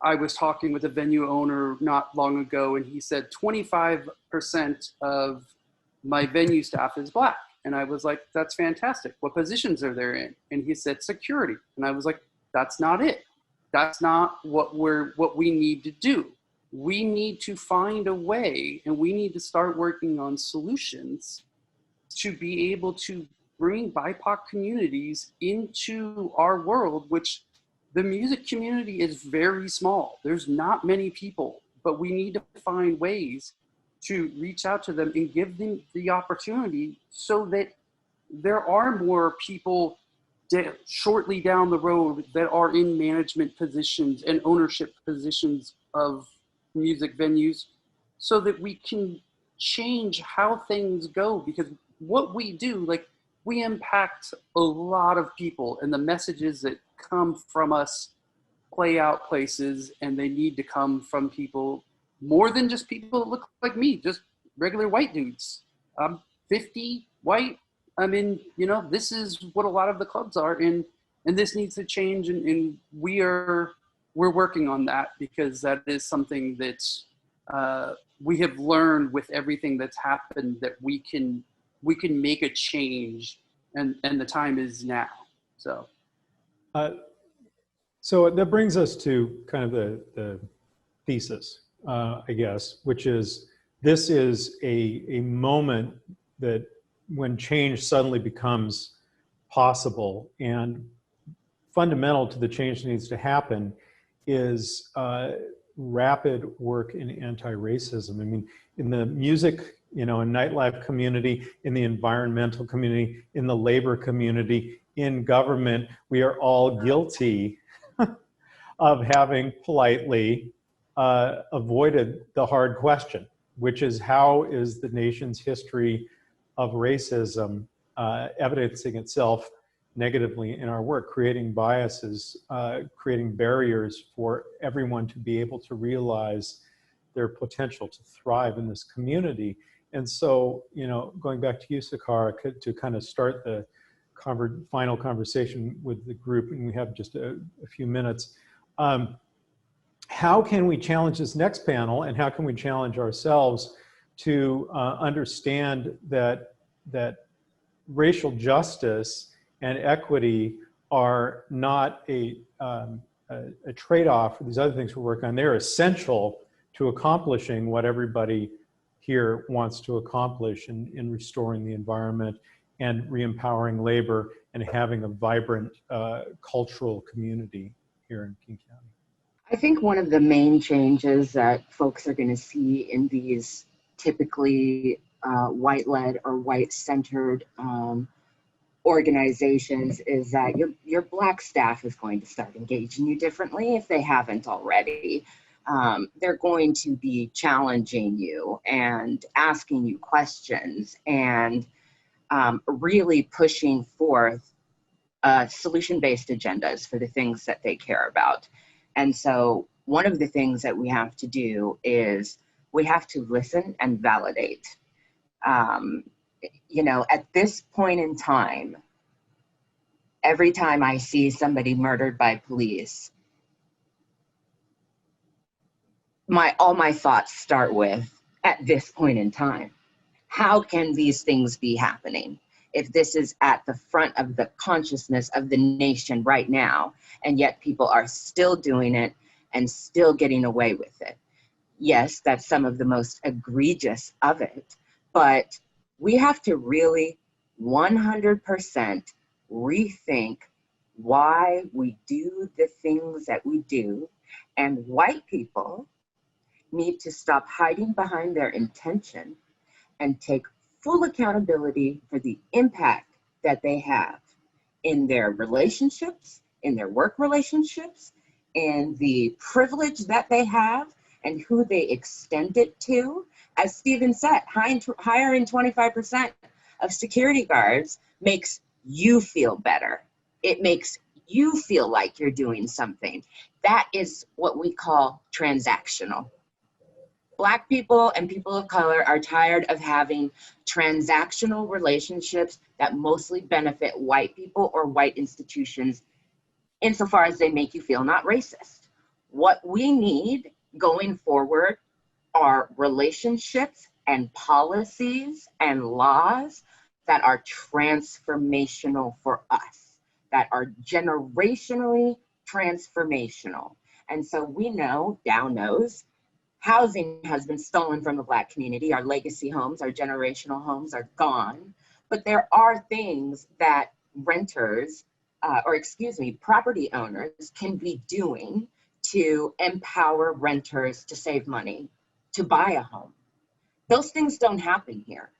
I was talking with a venue owner not long ago, and he said 25% of my venue staff is Black. And I was like, that's fantastic. What positions are they in? And he said security. And I was like, that's not it. That's not what we need to do. We need to find a way, and we need to start working on solutions to be able to bring BIPOC communities into our world, which the music community is very small. There's not many people, but we need to find ways to reach out to them and give them the opportunity so that there are more people shortly down the road that are in management positions and ownership positions of music venues, so that we can change how things go. Because what we do, like, we impact a lot of people, and the messages that come from us play out places, and they need to come from people more than just people that look like me, just regular white dudes. I'm 50, white. I mean, this is what a lot of the clubs are, and this needs to change, and we're working on that, because that is something that we have learned with everything that's happened, that we can make a change, and the time is now. So that brings us to kind of the thesis, I guess, which is this is a moment that when change suddenly becomes possible, and fundamental to the change that needs to happen is rapid work in anti-racism. I mean, in the music, and nightlife community, in the environmental community, in the labor community, in government, we are all guilty of having politely avoided the hard question, which is, how is the nation's history of racism evidencing itself negatively in our work, creating biases, creating barriers for everyone to be able to realize their potential to thrive in this community. And so, going back to you, Sakara, to kind of start the final conversation with the group, and we have just a few minutes, how can we challenge this next panel, and how can we challenge ourselves to understand that racial justice and equity are not a trade-off for these other things we're working on? They're essential to accomplishing what everybody here wants to accomplish in restoring the environment and re-empowering labor and having a vibrant cultural community here in King County. I think one of the main changes that folks are going to see in these typically white-led or white-centered organizations is that your Black staff is going to start engaging you differently if they haven't already. They're going to be challenging you and asking you questions and really pushing forth solution-based agendas for the things that they care about. And so one of the things that we have to do is we have to listen and validate. At this point in time, every time I see somebody murdered by police, all my thoughts start with, at this point in time, how can these things be happening? If this is at the front of the consciousness of the nation right now, and yet people are still doing it and still getting away with it. Yes, that's some of the most egregious of it, but we have to really 100% rethink why we do the things that we do, and white people need to stop hiding behind their intention and take full accountability for the impact that they have in their relationships, in their work relationships, in the privilege that they have and who they extend it to. As Stephen said, hiring 25% of security guards makes you feel better. It makes you feel like you're doing something. That is what we call transactional. Black people and people of color are tired of having transactional relationships that mostly benefit white people or white institutions insofar as they make you feel not racist. What we need going forward are relationships and policies and laws that are transformational for us, that are generationally transformational. And so we know, Dow knows, housing has been stolen from the Black community. Our legacy homes, our generational homes are gone. But there are things that renters, property owners can be doing to empower renters to save money, to buy a home. Those things don't happen here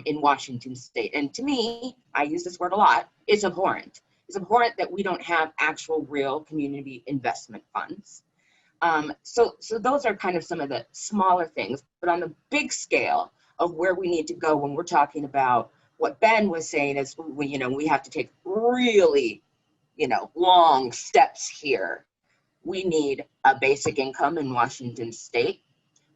in Washington state. And to me, I use this word a lot, it's abhorrent. It's abhorrent that we don't have actual real community investment funds. So those are kind of some of the smaller things, but on the big scale of where we need to go when we're talking about what Ben was saying is, we have to take really, long steps here. We need a basic income in Washington state.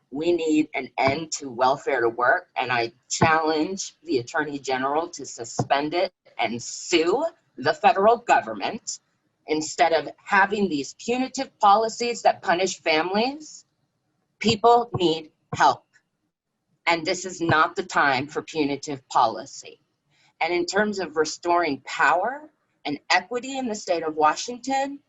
We need an end to welfare to work, and I challenge the Attorney General to suspend it and sue the federal government. Instead of having these punitive policies that punish families, people need help. And this is not the time for punitive policy. And in terms of restoring power and equity in the state of Washington,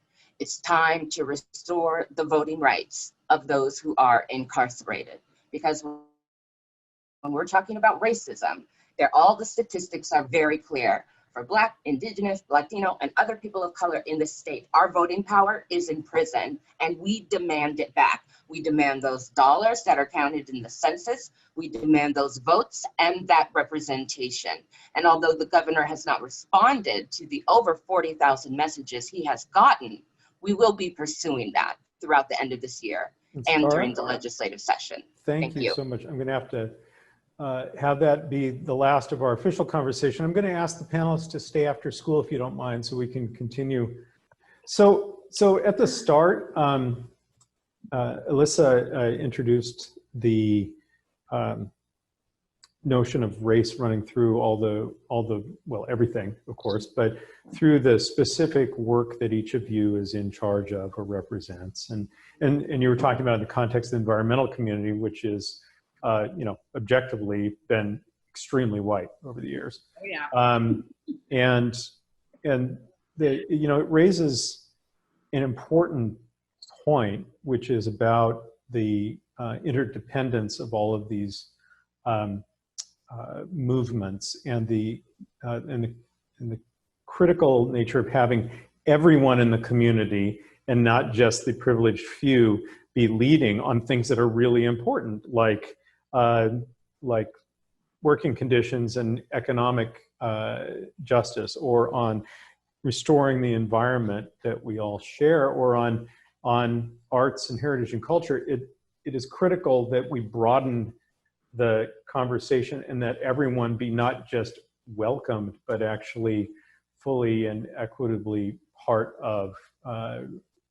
it's time to restore the voting rights of those who are incarcerated. Because when we're talking about racism, all the statistics are very clear. For Black, Indigenous, Latino, and other people of color in the state, our voting power is in prison, and we demand it back. We demand those dollars that are counted in the census. We demand those votes and that representation. And although the governor has not responded to the over 40,000 messages he has gotten, we will be pursuing that throughout the end of this year and during the legislative session. Thank you so much. I'm going to have that be the last of our official conversation. I'm going to ask the panelists to stay after school if you don't mind, so we can continue. So at the start, Alyssa introduced the notion of race running through well, everything, of course, but through the specific work that each of you is in charge of or represents. And you were talking about in the context of the environmental community, which is objectively been extremely white over the years. Oh, yeah. It raises an important point, which is about the interdependence of all of these movements and the critical nature of having everyone in the community and not just the privileged few be leading on things that are really important, like working conditions and economic justice, or on restoring the environment that we all share, or on arts and heritage and culture. It is critical that we broaden the conversation and that everyone be not just welcomed, but actually fully and equitably part of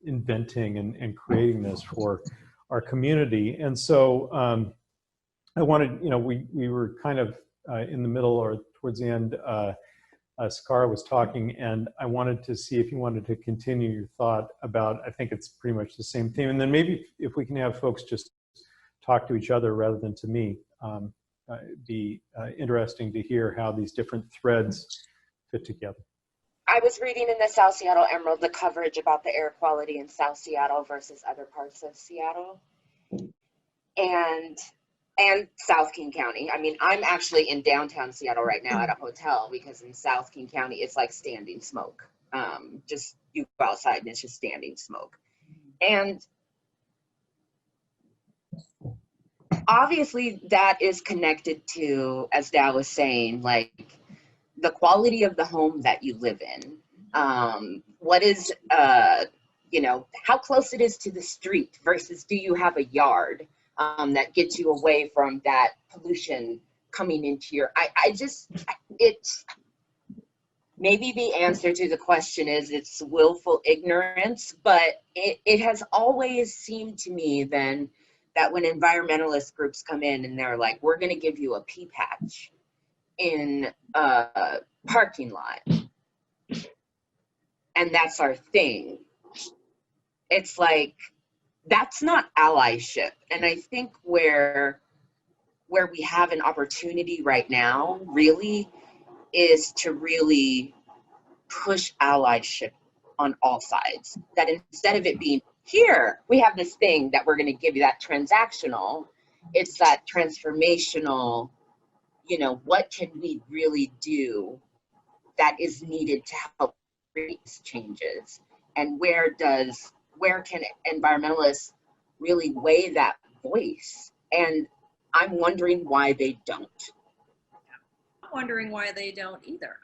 inventing and creating this for our community. And so I wanted, we were kind of in the middle or towards the end, Sakara was talking, and I wanted to see if you wanted to continue your thought about, I think it's pretty much the same theme. And then maybe if we can have folks just talk to each other rather than to me, it'd be interesting to hear how these different threads fit together. I was reading in the South Seattle Emerald the coverage about the air quality in South Seattle versus other parts of Seattle. and South King County. I mean, I'm actually in downtown Seattle right now at a hotel, because in South King County, it's like standing smoke. Just you go outside and it's just standing smoke. And obviously that is connected to, as Dal was saying, like the quality of the home that you live in. What is, you know, how close it is to the street versus do you have a yard that gets you away from that pollution coming into your, it's, maybe the answer to the question is it's willful ignorance, but it has always seemed to me then that when environmentalist groups come in and they're like, we're going to give you a pea patch in a parking lot, and that's our thing. It's like, that's not allyship. And I think where we have an opportunity right now really is to really push allyship on all sides. That instead of it being, here, we have this thing that we're going to give you, that transactional, it's that transformational, you know, what can we really do that is needed to help create these changes? And where can environmentalists really weigh that voice? And I'm wondering why they don't. I'm wondering why they don't either.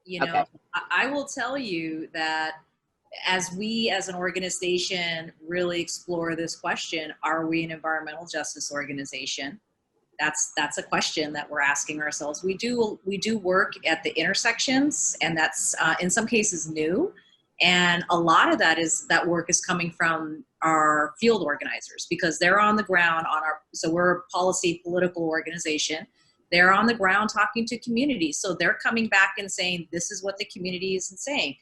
You know, Okay. I will tell you that as we as an organization really explore this question, are we an environmental justice organization? That's a question that we're asking ourselves. We do work at the intersections, and that's in some cases new. And a lot of that work is coming from our field organizers, because they're on the ground so we're a policy political organization. They're on the ground talking to communities. So they're coming back and saying, this is what the community is saying.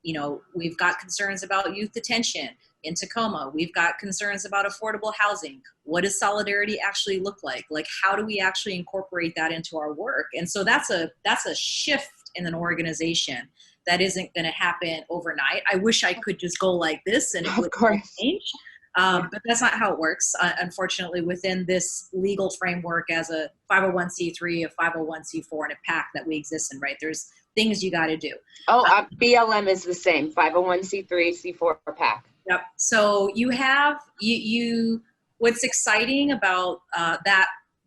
You know, we've got concerns about youth detention in Tacoma. We've got concerns about affordable housing. What does solidarity actually look like? Like, how do we actually incorporate that into our work? And so that's a shift in an organization that isn't going to happen overnight. I wish I could just go like this and it would change. But that's not how it works, unfortunately, within this legal framework as a 501c3, a 501c4, and a PAC that we exist in, right? There's things you got to do. Oh, BLM is the same, 501c3, C4 PAC. Yep. So you have, what's exciting about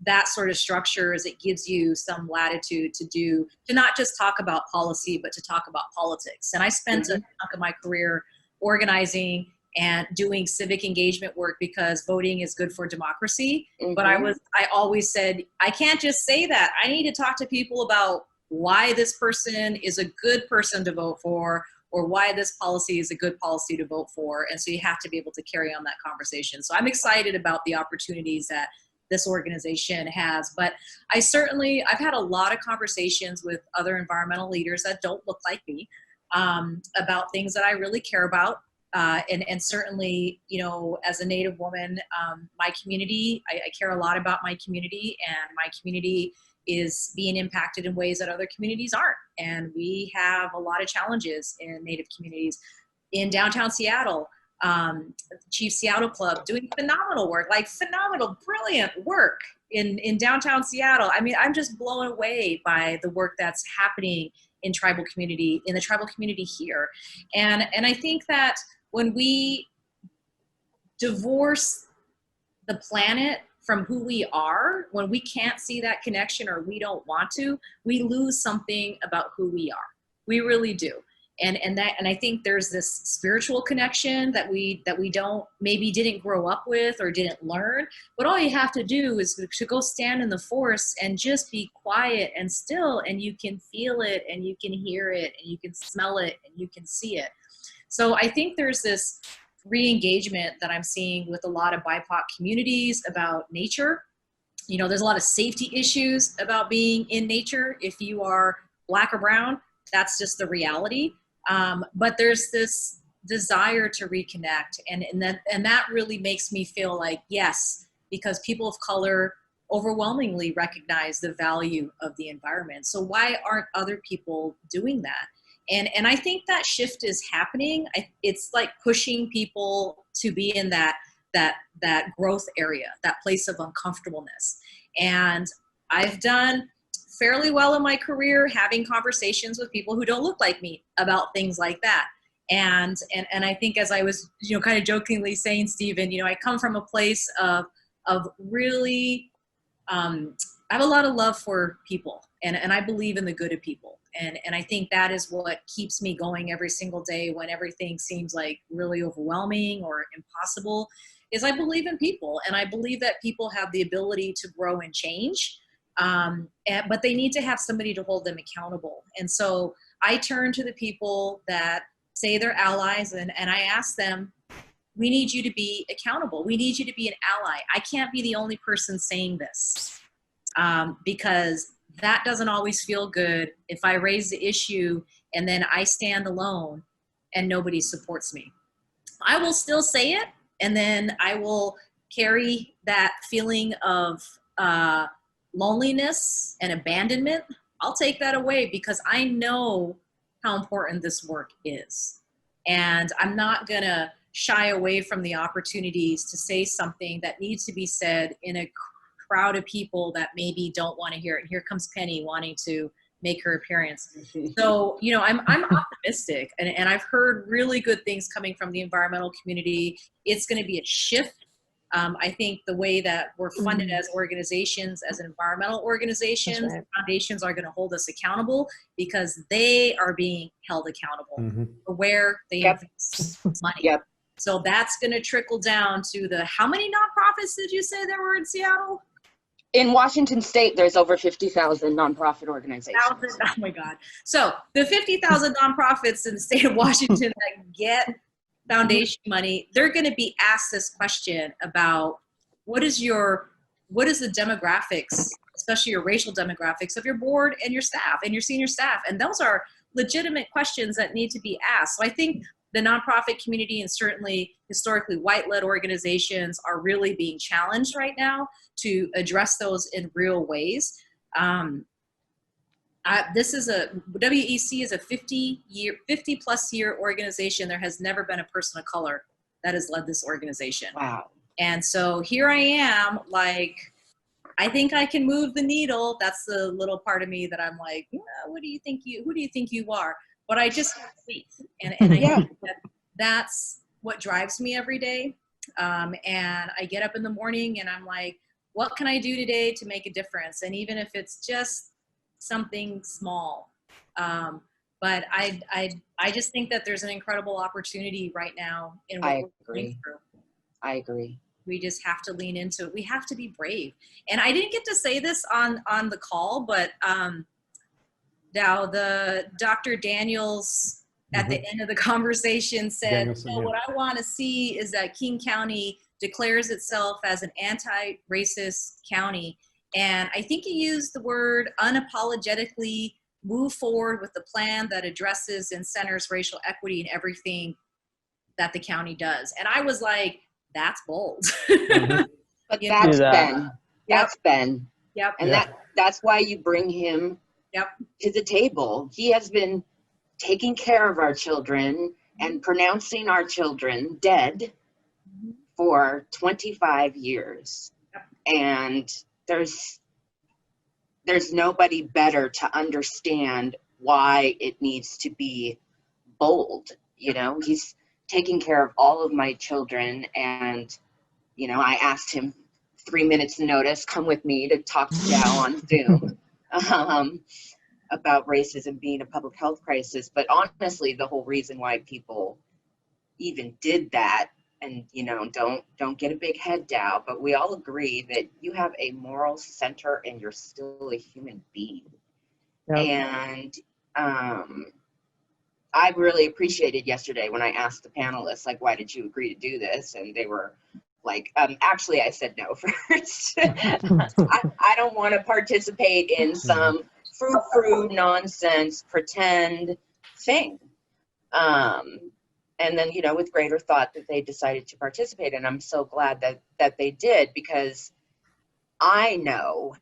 that sort of structure is it gives you some latitude to not just talk about policy, but to talk about politics. And I spent a chunk of my career organizing and doing civic engagement work because voting is good for democracy. But I always said, I can't just say that. I need to talk to people about why this person is a good person to vote for, or why this policy is a good policy to vote for. And so you have to be able to carry on that conversation. So I'm excited about the opportunities that this organization has. But I've had a lot of conversations with other environmental leaders that don't look like me about things that I really care about. And certainly, you know, as a Native woman, my community, I care a lot about my community, and my community is being impacted in ways that other communities aren't. And we have a lot of challenges in Native communities. In downtown Seattle, Chief Seattle Club doing phenomenal work, like phenomenal, brilliant work in downtown Seattle. I mean, I'm just blown away by the work that's happening in the tribal community here. And I think that when we divorce the planet from who we are, when we can't see that connection or we don't want to, we lose something about who we are. We really do. And I think there's this spiritual connection that we didn't grow up with or didn't learn. But all you have to do is to go stand in the forest and just be quiet and still, and you can feel it and you can hear it and you can smell it and you can see it. So I think there's this re-engagement that I'm seeing with a lot of BIPOC communities about nature. You know, there's a lot of safety issues about being in nature. If you are Black or brown, that's just the reality. But there's this desire to reconnect, and that really makes me feel like, yes, because people of color overwhelmingly recognize the value of the environment. So why aren't other people doing that? And I think that shift is happening. It's like pushing people to be in that that growth area, that place of uncomfortableness. And I've done fairly well in my career having conversations with people who don't look like me about things like that. And I think, as I was, kind of jokingly saying, Stephen, I come from a place of really, I have a lot of love for people, and I believe in the good of people. And I think that is what keeps me going every single day when everything seems like really overwhelming or impossible, is I believe in people, and I believe that people have the ability to grow and change, but they need to have somebody to hold them accountable. And so I turn to the people that say they're allies, and I ask them, we need you to be accountable. We need you to be an ally. I can't be the only person saying this, because that doesn't always feel good if I raise the issue and then I stand alone and nobody supports me. I will still say it, and then I will carry that feeling of loneliness and abandonment. I'll take that away because I know how important this work is. And I'm not gonna shy away from the opportunities to say something that needs to be said in a crowd of people that maybe don't want to hear it. And here comes Penny wanting to make her appearance. So, I'm optimistic, and I've heard really good things coming from the environmental community. It's going to be a shift. I think the way that we're funded as organizations, as environmental organizations, right. foundations are going to hold us accountable because they are being held accountable for where they invest money. So that's going to trickle down to how many nonprofits did you say there were in Seattle? In Washington State, there's over 50,000 nonprofit organizations. Oh my God. So the 50,000 nonprofits in the state of Washington that get foundation money, they're going to be asked this question about what is the demographics, especially your racial demographics of your board and your staff and your senior staff. And those are legitimate questions that need to be asked. So I think the nonprofit community, and certainly historically white-led organizations, are really being challenged right now to address those in real ways. WEC is a 50-plus year organization. There has never been a person of color that has led this organization. Wow. And so here I am, like, I think I can move the needle. That's the little part of me that I'm like, who do you think you are? But I just have faith. And I think that's what drives me every day. And I get up in the morning and I'm like, what can I do today to make a difference? And even if it's just something small. But I just think that there's an incredible opportunity right now in what we're going through. I agree. We just have to lean into it. We have to be brave. And I didn't get to say this on the call, but now the Dr. Daniels at the end of the conversation said, what I want to see is that King County declares itself as an anti-racist county. And I think he used the word unapologetically move forward with a plan that addresses and centers racial equity in everything that the county does. And I was like, that's bold. But that's Ben. That's Ben. Yep. And that's why you bring him to the table. He has been taking care of our children and pronouncing our children dead for 25 years. And there's nobody better to understand why it needs to be bold. He's taking care of all of my children, and I asked him 3 minutes notice, come with me to talk to Dow on Zoom about racism being a public health crisis. But honestly, the whole reason why people even did that, and don't get a big head, Dow, but we all agree that you have a moral center and you're still a human being. And I really appreciated yesterday when I asked the panelists, like, why did you agree to do this? And they were like, actually, I said no first. I don't want to participate in some frou-frou nonsense pretend thing. And then, with greater thought that they decided to participate. And I'm so glad that they did, because I know,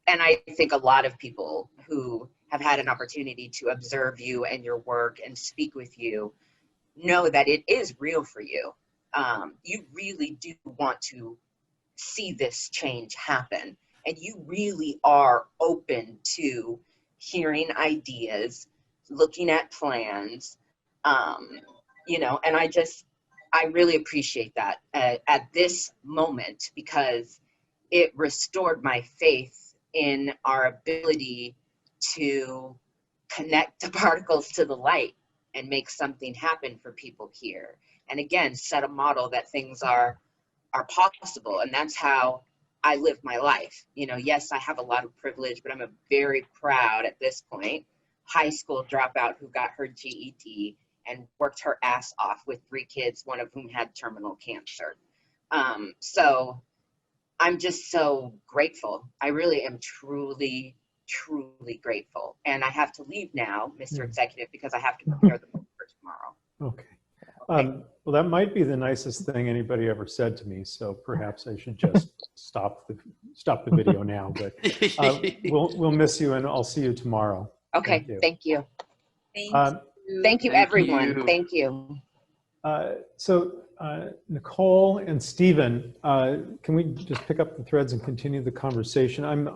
and I think a lot of people who have had an opportunity to observe you and your work and speak with you know that it is real for you. you really do want to see this change happen, and you really are open to hearing ideas, looking at plans, you know, and I really appreciate that at this moment, because it restored my faith in our ability to connect the particles to the light and make something happen for people here. And again, set a model that things are possible. And that's how I live my life. You know, yes, I have a lot of privilege, but I'm a very proud at this point high school dropout who got her GED and worked her ass off with 3 kids, one of whom had terminal cancer. So I'm just so grateful. I really am truly, truly grateful. And I have to leave now, Mr. Executive, because I have to prepare the book for tomorrow. Okay. Well, that might be the nicest thing anybody ever said to me, so perhaps I should just stop the video now. But we'll miss you, and I'll see you tomorrow. Okay, thank you. Thank you, everyone. Thank you. So Nicole and Stephen, can we just pick up the threads and continue the conversation? I'm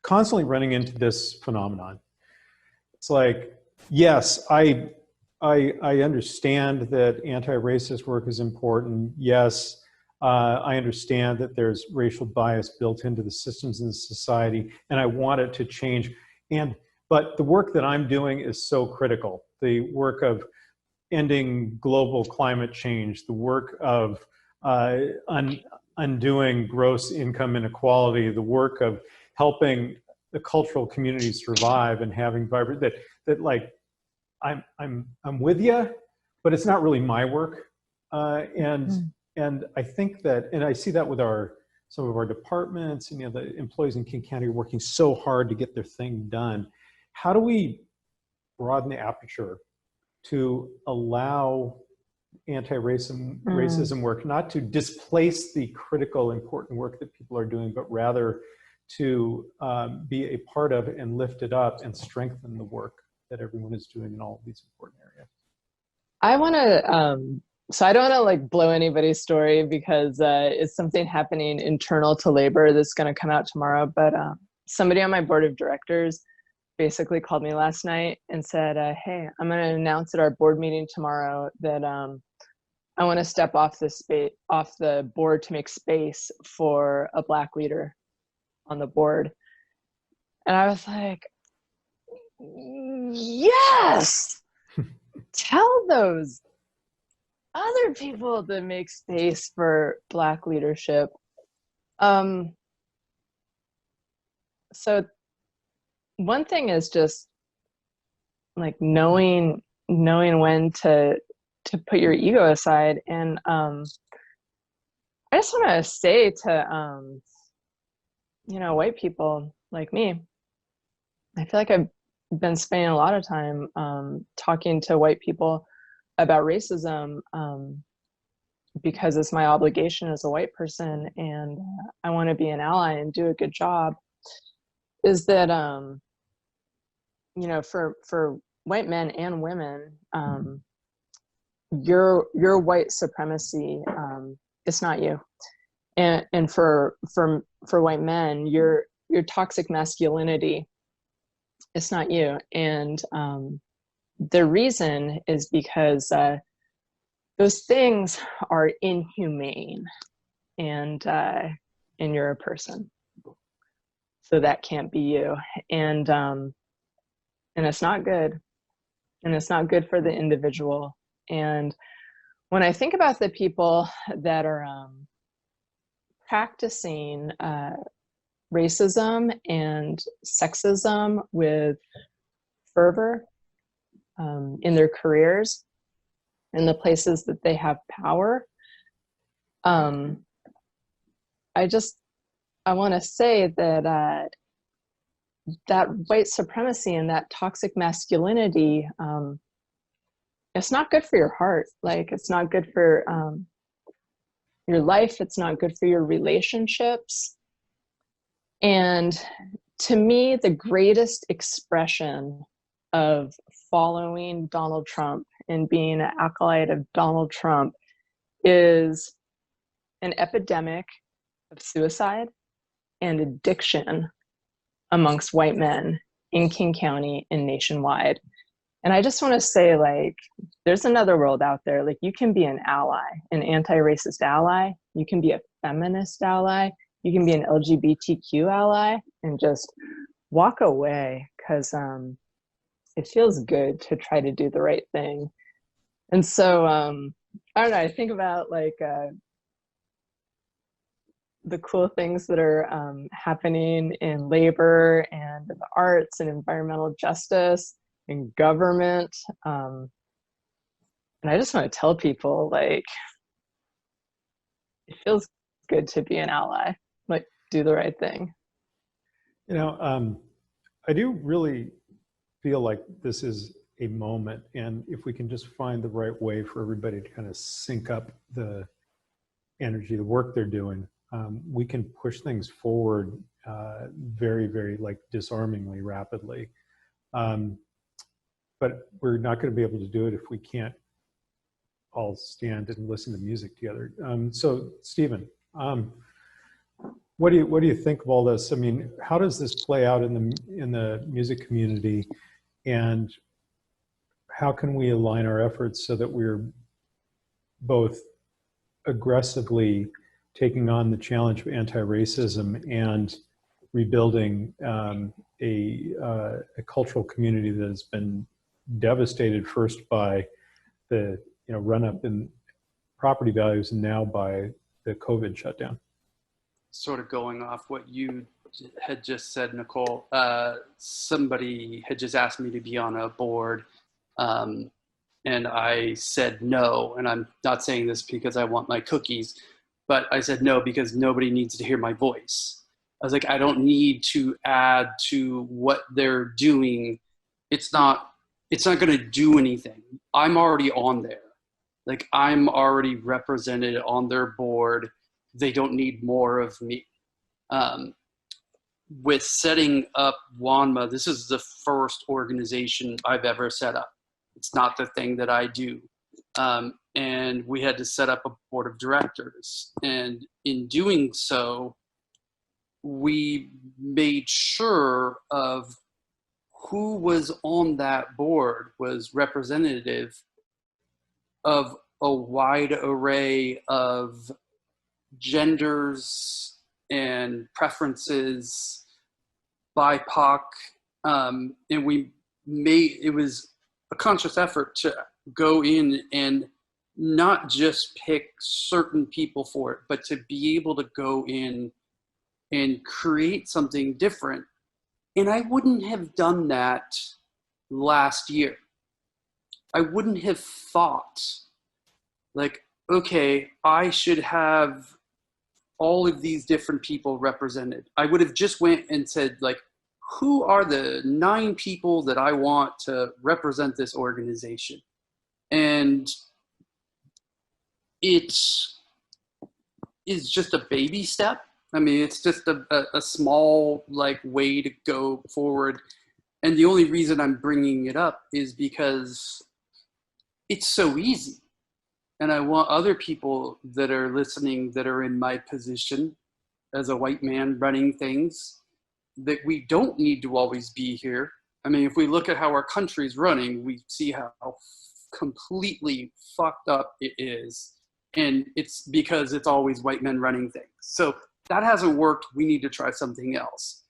constantly running into this phenomenon. It's like, yes, I understand that anti-racist work is important. Yes, I understand that there's racial bias built into the systems in the society, and I want it to change. But the work that I'm doing is so critical. The work of ending global climate change, the work of undoing gross income inequality, the work of helping the cultural community survive and having vibrant, that like, I'm with you, but it's not really my work. And I think that, and I see that with some of our departments, and, you know, the employees in King County are working so hard to get their thing done. How do we broaden the aperture to allow anti-racism work not to displace the critical, important work that people are doing, but rather to be a part of and lift it up and strengthen the work that everyone is doing in all of these important areas? I want to, so I don't want to like blow anybody's story, because it's something happening internal to labor that's going to come out tomorrow. But somebody on my board of directors basically called me last night and said, hey, I'm going to announce at our board meeting tomorrow that I want to step off the board to make space for a Black leader on the board. And I was like, yes, tell those other people to make space for Black leadership. So one thing is just like knowing when to put your ego aside. And I just want to say to you know, white people like me, I feel like I've been spending a lot of time talking to white people about racism because it's my obligation as a white person, and I want to be an ally and do a good job. Is that you know, for white men and women, your white supremacy, it's not you. And for white men, your toxic masculinity, it's not you. And the reason is because those things are inhumane, and you're a person, so that can't be you. And it's not good, and it's not good for the individual. And when I think about the people that are practicing racism and sexism with fervor in their careers, in the places that they have power, I want to say that that white supremacy and that toxic masculinity, it's not good for your heart. Like, it's not good for your life. It's not good for your relationships. And to me, the greatest expression of following Donald Trump and being an acolyte of Donald Trump is an epidemic of suicide and addiction amongst white men in King County and nationwide. And I just want to say, like, there's another world out there. Like, you can be an ally, an anti-racist ally. You can be a feminist ally. You can be an LGBTQ ally, and just walk away, because it feels good to try to do the right thing. And so, I don't know, I think about like the cool things that are happening in labor and in the arts and environmental justice and government. And I just want to tell people, like, it feels good to be an ally, like, do the right thing. You know, I do really feel like this is a moment, and if we can just find the right way for everybody to kind of sync up the energy, the work they're doing, we can push things forward very, very, like, disarmingly rapidly. But we're not going to be able to do it if we can't all stand and listen to music together. So, Stephen, what do you think of all this? I mean, how does this play out in the music community, and how can we align our efforts so that we're both aggressively taking on the challenge of anti-racism and rebuilding a cultural community that has been devastated first by the run-up in property values and now by the COVID shutdown? Sort of going off what you had just said, Nicole, somebody had just asked me to be on a board, and I said no. And I'm not saying this because I want my cookies, but I said no because nobody needs to hear my voice. I was like, I don't need to add to what they're doing. It's not going to do anything. I'm already on there. Like, I'm already represented on their board. They don't need more of me. With setting up WANMA, this is the first organization I've ever set up. It's not the thing that I do. And we had to set up a board of directors. And in doing so, we made sure of who was on that board was representative of a wide array of genders and preferences, BIPOC, and it was a conscious effort to go in and not just pick certain people for it, but to be able to go in and create something different. And I wouldn't have done that last year. I wouldn't have thought, like, okay, I should have all of these different people represented. I would have just went and said, like, who are the 9 people that I want to represent this organization? And it is just a baby step. I mean, it's just a small, like, way to go forward. And the only reason I'm bringing it up is because it's so easy. And I want other people that are listening that are in my position as a white man running things, that we don't need to always be here. I mean, if we look at how our country's running, we see how completely fucked up it is. And it's because it's always white men running things. So that hasn't worked. We need to try something else.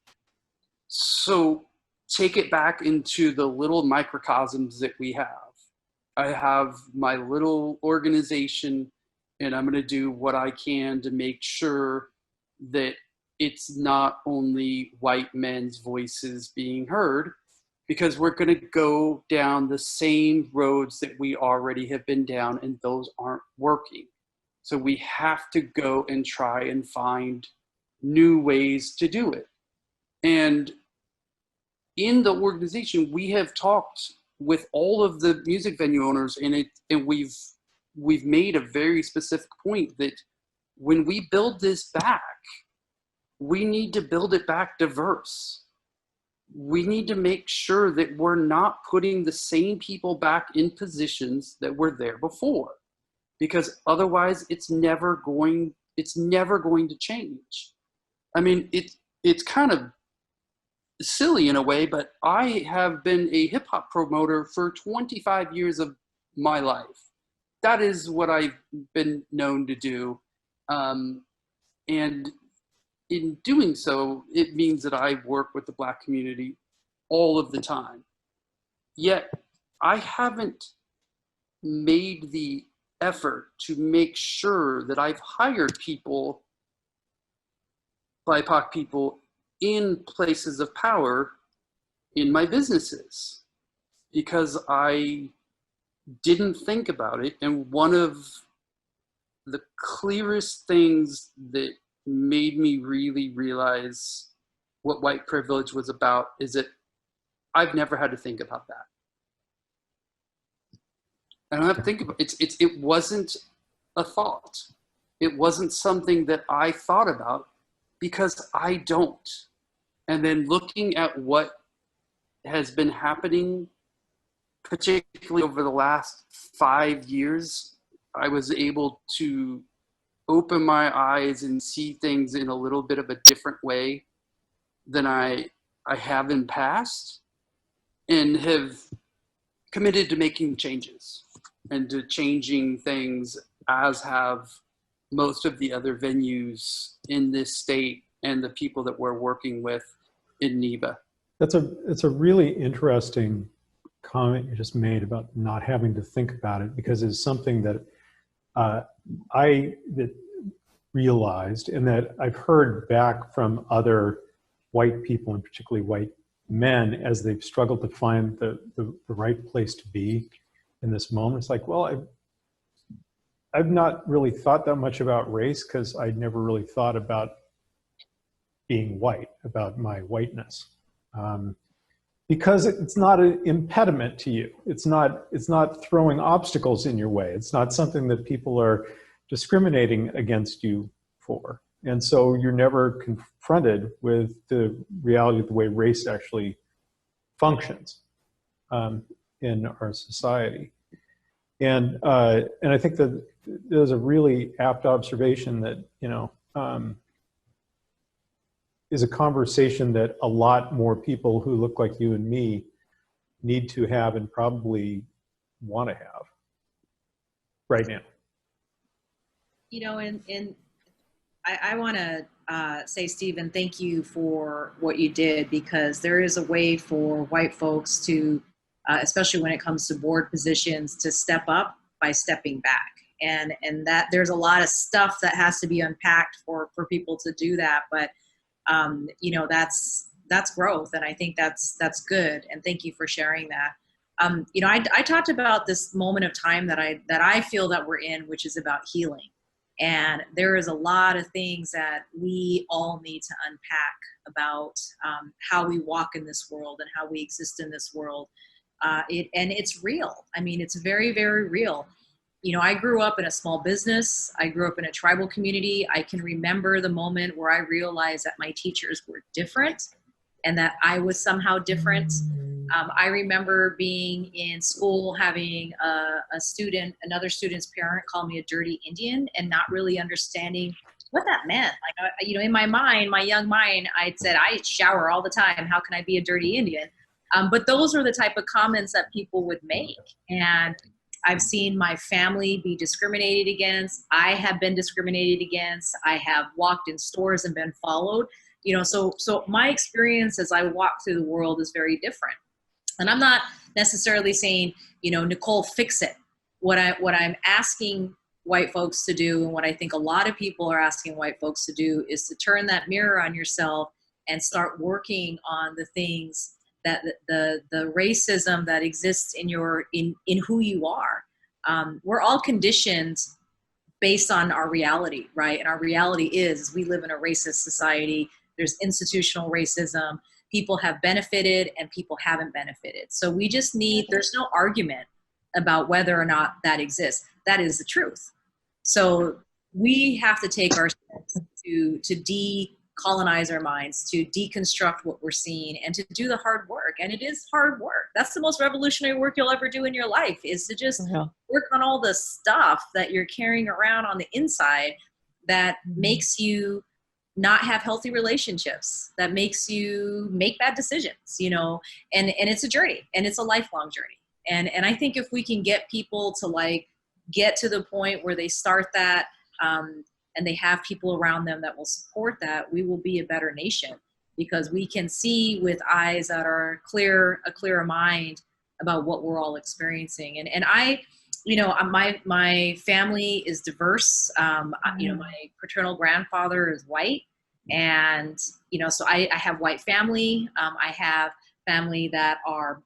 So take it back into the little microcosms that we have. I have my little organization, and I'm going to do what I can to make sure that it's not only white men's voices being heard, because we're going to go down the same roads that we already have been down, and those aren't working. So we have to go and try and find new ways to do it. And in the organization, we have talked with all of the music venue owners in it, and we've made a very specific point that when we build this back, we need to build it back diverse. we need to make sure that we're not putting the same people back in positions that were there before, because otherwise it's never going to change. I mean, it's kind of silly in a way, but I have been a hip hop promoter for 25 years of my life. That is what I've been known to do. And in doing so, it means that I work with the Black community all of the time. Yet I haven't made the effort to make sure that I've hired people, BIPOC people, in places of power in my businesses, because I didn't think about it. And one of the clearest things that made me really realize what white privilege was about is that I've never had to think about that. I don't have to think about it. It wasn't a thought. It wasn't something that I thought about because I don't. And then looking at what has been happening, particularly over the last 5 years, I was able to open my eyes and see things in a little bit of a different way than I have in past, and have committed to making changes and to changing things, as have most of the other venues in this state and the people that we're working with in NEBA. It's a really interesting comment you just made about not having to think about it, because it's something that I realized, and that I've heard back from other white people, and particularly white men, as they've struggled to find the right place to be in this moment. It's like, well, I've not really thought that much about race because I'd never really thought about being white, about my whiteness. Because it's not an impediment to you. It's not throwing obstacles in your way. It's not something that people are discriminating against you for. And so you're never confronted with the reality of the way race actually functions in our society. And I think that there's a really apt observation that, is a conversation that a lot more people who look like you and me need to have, and probably want to have right now. And I want to say, Stephen, thank you for what you did, because there is a way for white folks to, especially when it comes to board positions, to step up by stepping back. And that there's a lot of stuff that has to be unpacked for people to do that. But that's growth, and I think that's good. And thank you for sharing that. I talked about this moment of time that I feel that we're in, which is about healing. And there is a lot of things that we all need to unpack about how we walk in this world and how we exist in this world. And it's real. I mean, it's very, very real. I grew up in a small business. I grew up in a tribal community. I can remember the moment where I realized that my teachers were different and that I was somehow different. I remember being in school, having another student's parent call me a dirty Indian, and not really understanding what that meant. Like, in my mind, my young mind, I'd said, I shower all the time. How can I be a dirty Indian? But those are the type of comments that people would make. And I've seen my family be discriminated against. I have been discriminated against. I have walked in stores and been followed. So my experience as I walk through the world is very different. And I'm not necessarily saying, Nicole, fix it. What I'm asking white folks to do, and what I think a lot of people are asking white folks to do, is to turn that mirror on yourself and start working on the things that the racism that exists in who you are. We're all conditioned based on our reality, right? And our reality is we live in a racist society. There's institutional racism. People have benefited and people haven't benefited. So we just there's no argument about whether or not that exists. That is the truth. So we have to take our steps to colonize our minds, to deconstruct what we're seeing, and to do the hard work. And it is hard work. That's the most revolutionary work you'll ever do in your life, is to just work on all the stuff that you're carrying around on the inside that makes you not have healthy relationships, that makes you make bad decisions, you know, and it's a journey, and it's a lifelong journey. And I think if we can get people to like get to the point where they start that, and they have people around them that will support that, we will be a better nation, because we can see with eyes that are clear, a clearer mind about what we're all experiencing. And I, you know, my family is diverse. You know, my paternal grandfather is white, and, you know, so I have white family. I have family that are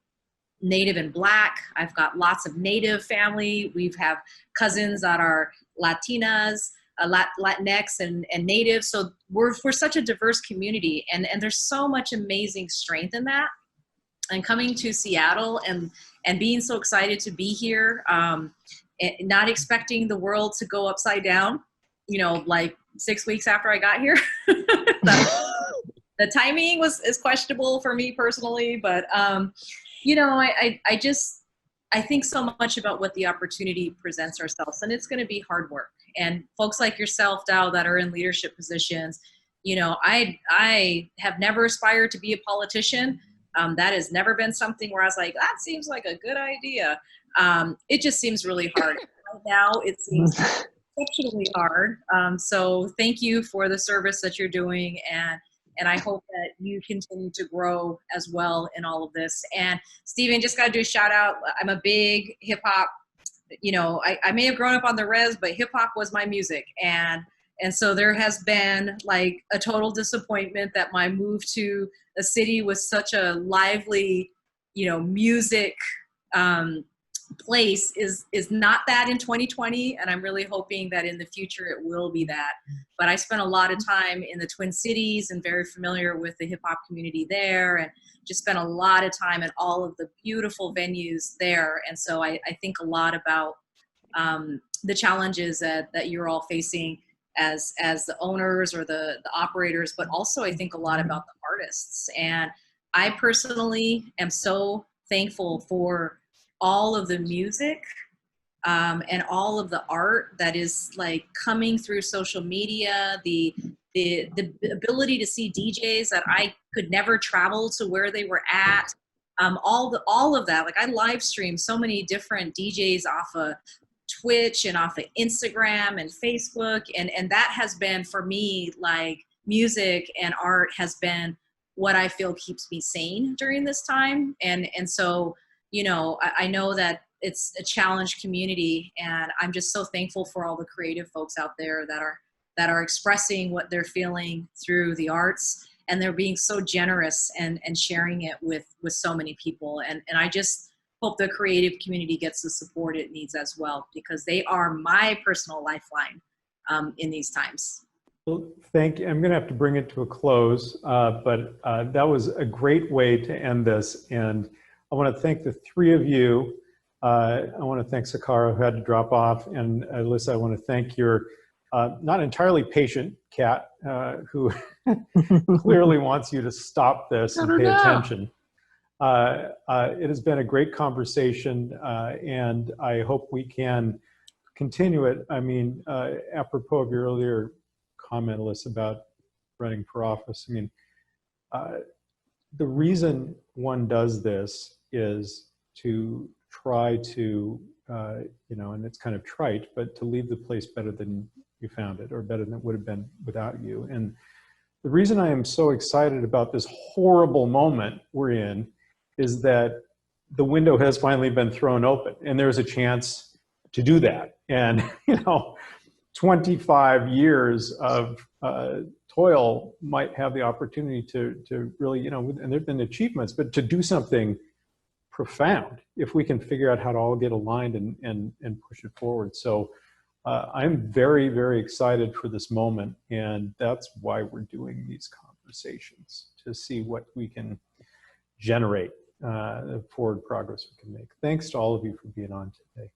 Native and Black. I've got lots of Native family. We have cousins that are Latinas, Latinx and Native. So we're such a diverse community, and there's so much amazing strength in that. And coming to Seattle and being so excited to be here, not expecting the world to go upside down, you know, like 6 weeks after I got here. The timing is questionable for me personally, but you know, I think so much about what the opportunity presents ourselves, and it's going to be hard work. And folks like yourself, Dow, that are in leadership positions, you know, I have never aspired to be a politician. That has never been something where I was like, that seems like a good idea. It just seems really hard. Right now, it seems exceptionally hard. So thank you for the service that you're doing, and I hope that you continue to grow as well in all of this. And Stephen, just got to do a shout out. I'm a big hip hop, you know, I may have grown up on the res, but hip hop was my music. And so there has been like a total disappointment that my move to a city with such a lively, you know, music place is not that in 2020. And I'm really hoping that in the future it will be that. But I spent a lot of time in the Twin Cities and very familiar with the hip hop community there, and just spent a lot of time at all of the beautiful venues there. And so I think a lot about the challenges that you're all facing as the owners or the operators, but also I think a lot about the artists. And I personally am so thankful for all of the music and all of the art that is like coming through social media, the ability to see DJs that I could never travel to where they were at, all of that. Like I live stream so many different DJs off of Twitch and off of Instagram and Facebook, and that has been for me, like music and art has been what I feel keeps me sane during this time. And so, you know, I know that it's a challenged community, and I'm just so thankful for all the creative folks out there that are expressing what they're feeling through the arts, and they're being so generous and sharing it with so many people. And I just hope the creative community gets the support it needs as well, because they are my personal lifeline in these times. Well, thank you. I'm going to have to bring it to a close, but that was a great way to end this. And I want to thank the three of you. I want to thank Sakara, who had to drop off, and Alyssa, I want to thank your not entirely patient cat, who clearly wants you to stop this and pay attention. It has been a great conversation, and I hope we can continue it. I mean, apropos of your earlier comment, Alyssa, about running for office, I mean, the reason one does this is to try to, you know, and it's kind of trite, but to leave the place better than you found it, or better than it would have been without you. And the reason I am so excited about this horrible moment we're in is that the window has finally been thrown open, and there's a chance to do that. And, you know, 25 years of toil might have the opportunity to really, you know, and there've been achievements, but to do something profound if we can figure out how to all get aligned and push it forward. So I'm very, very excited for this moment, and that's why we're doing these conversations, to see what we can generate, the forward progress we can make. Thanks to all of you for being on today.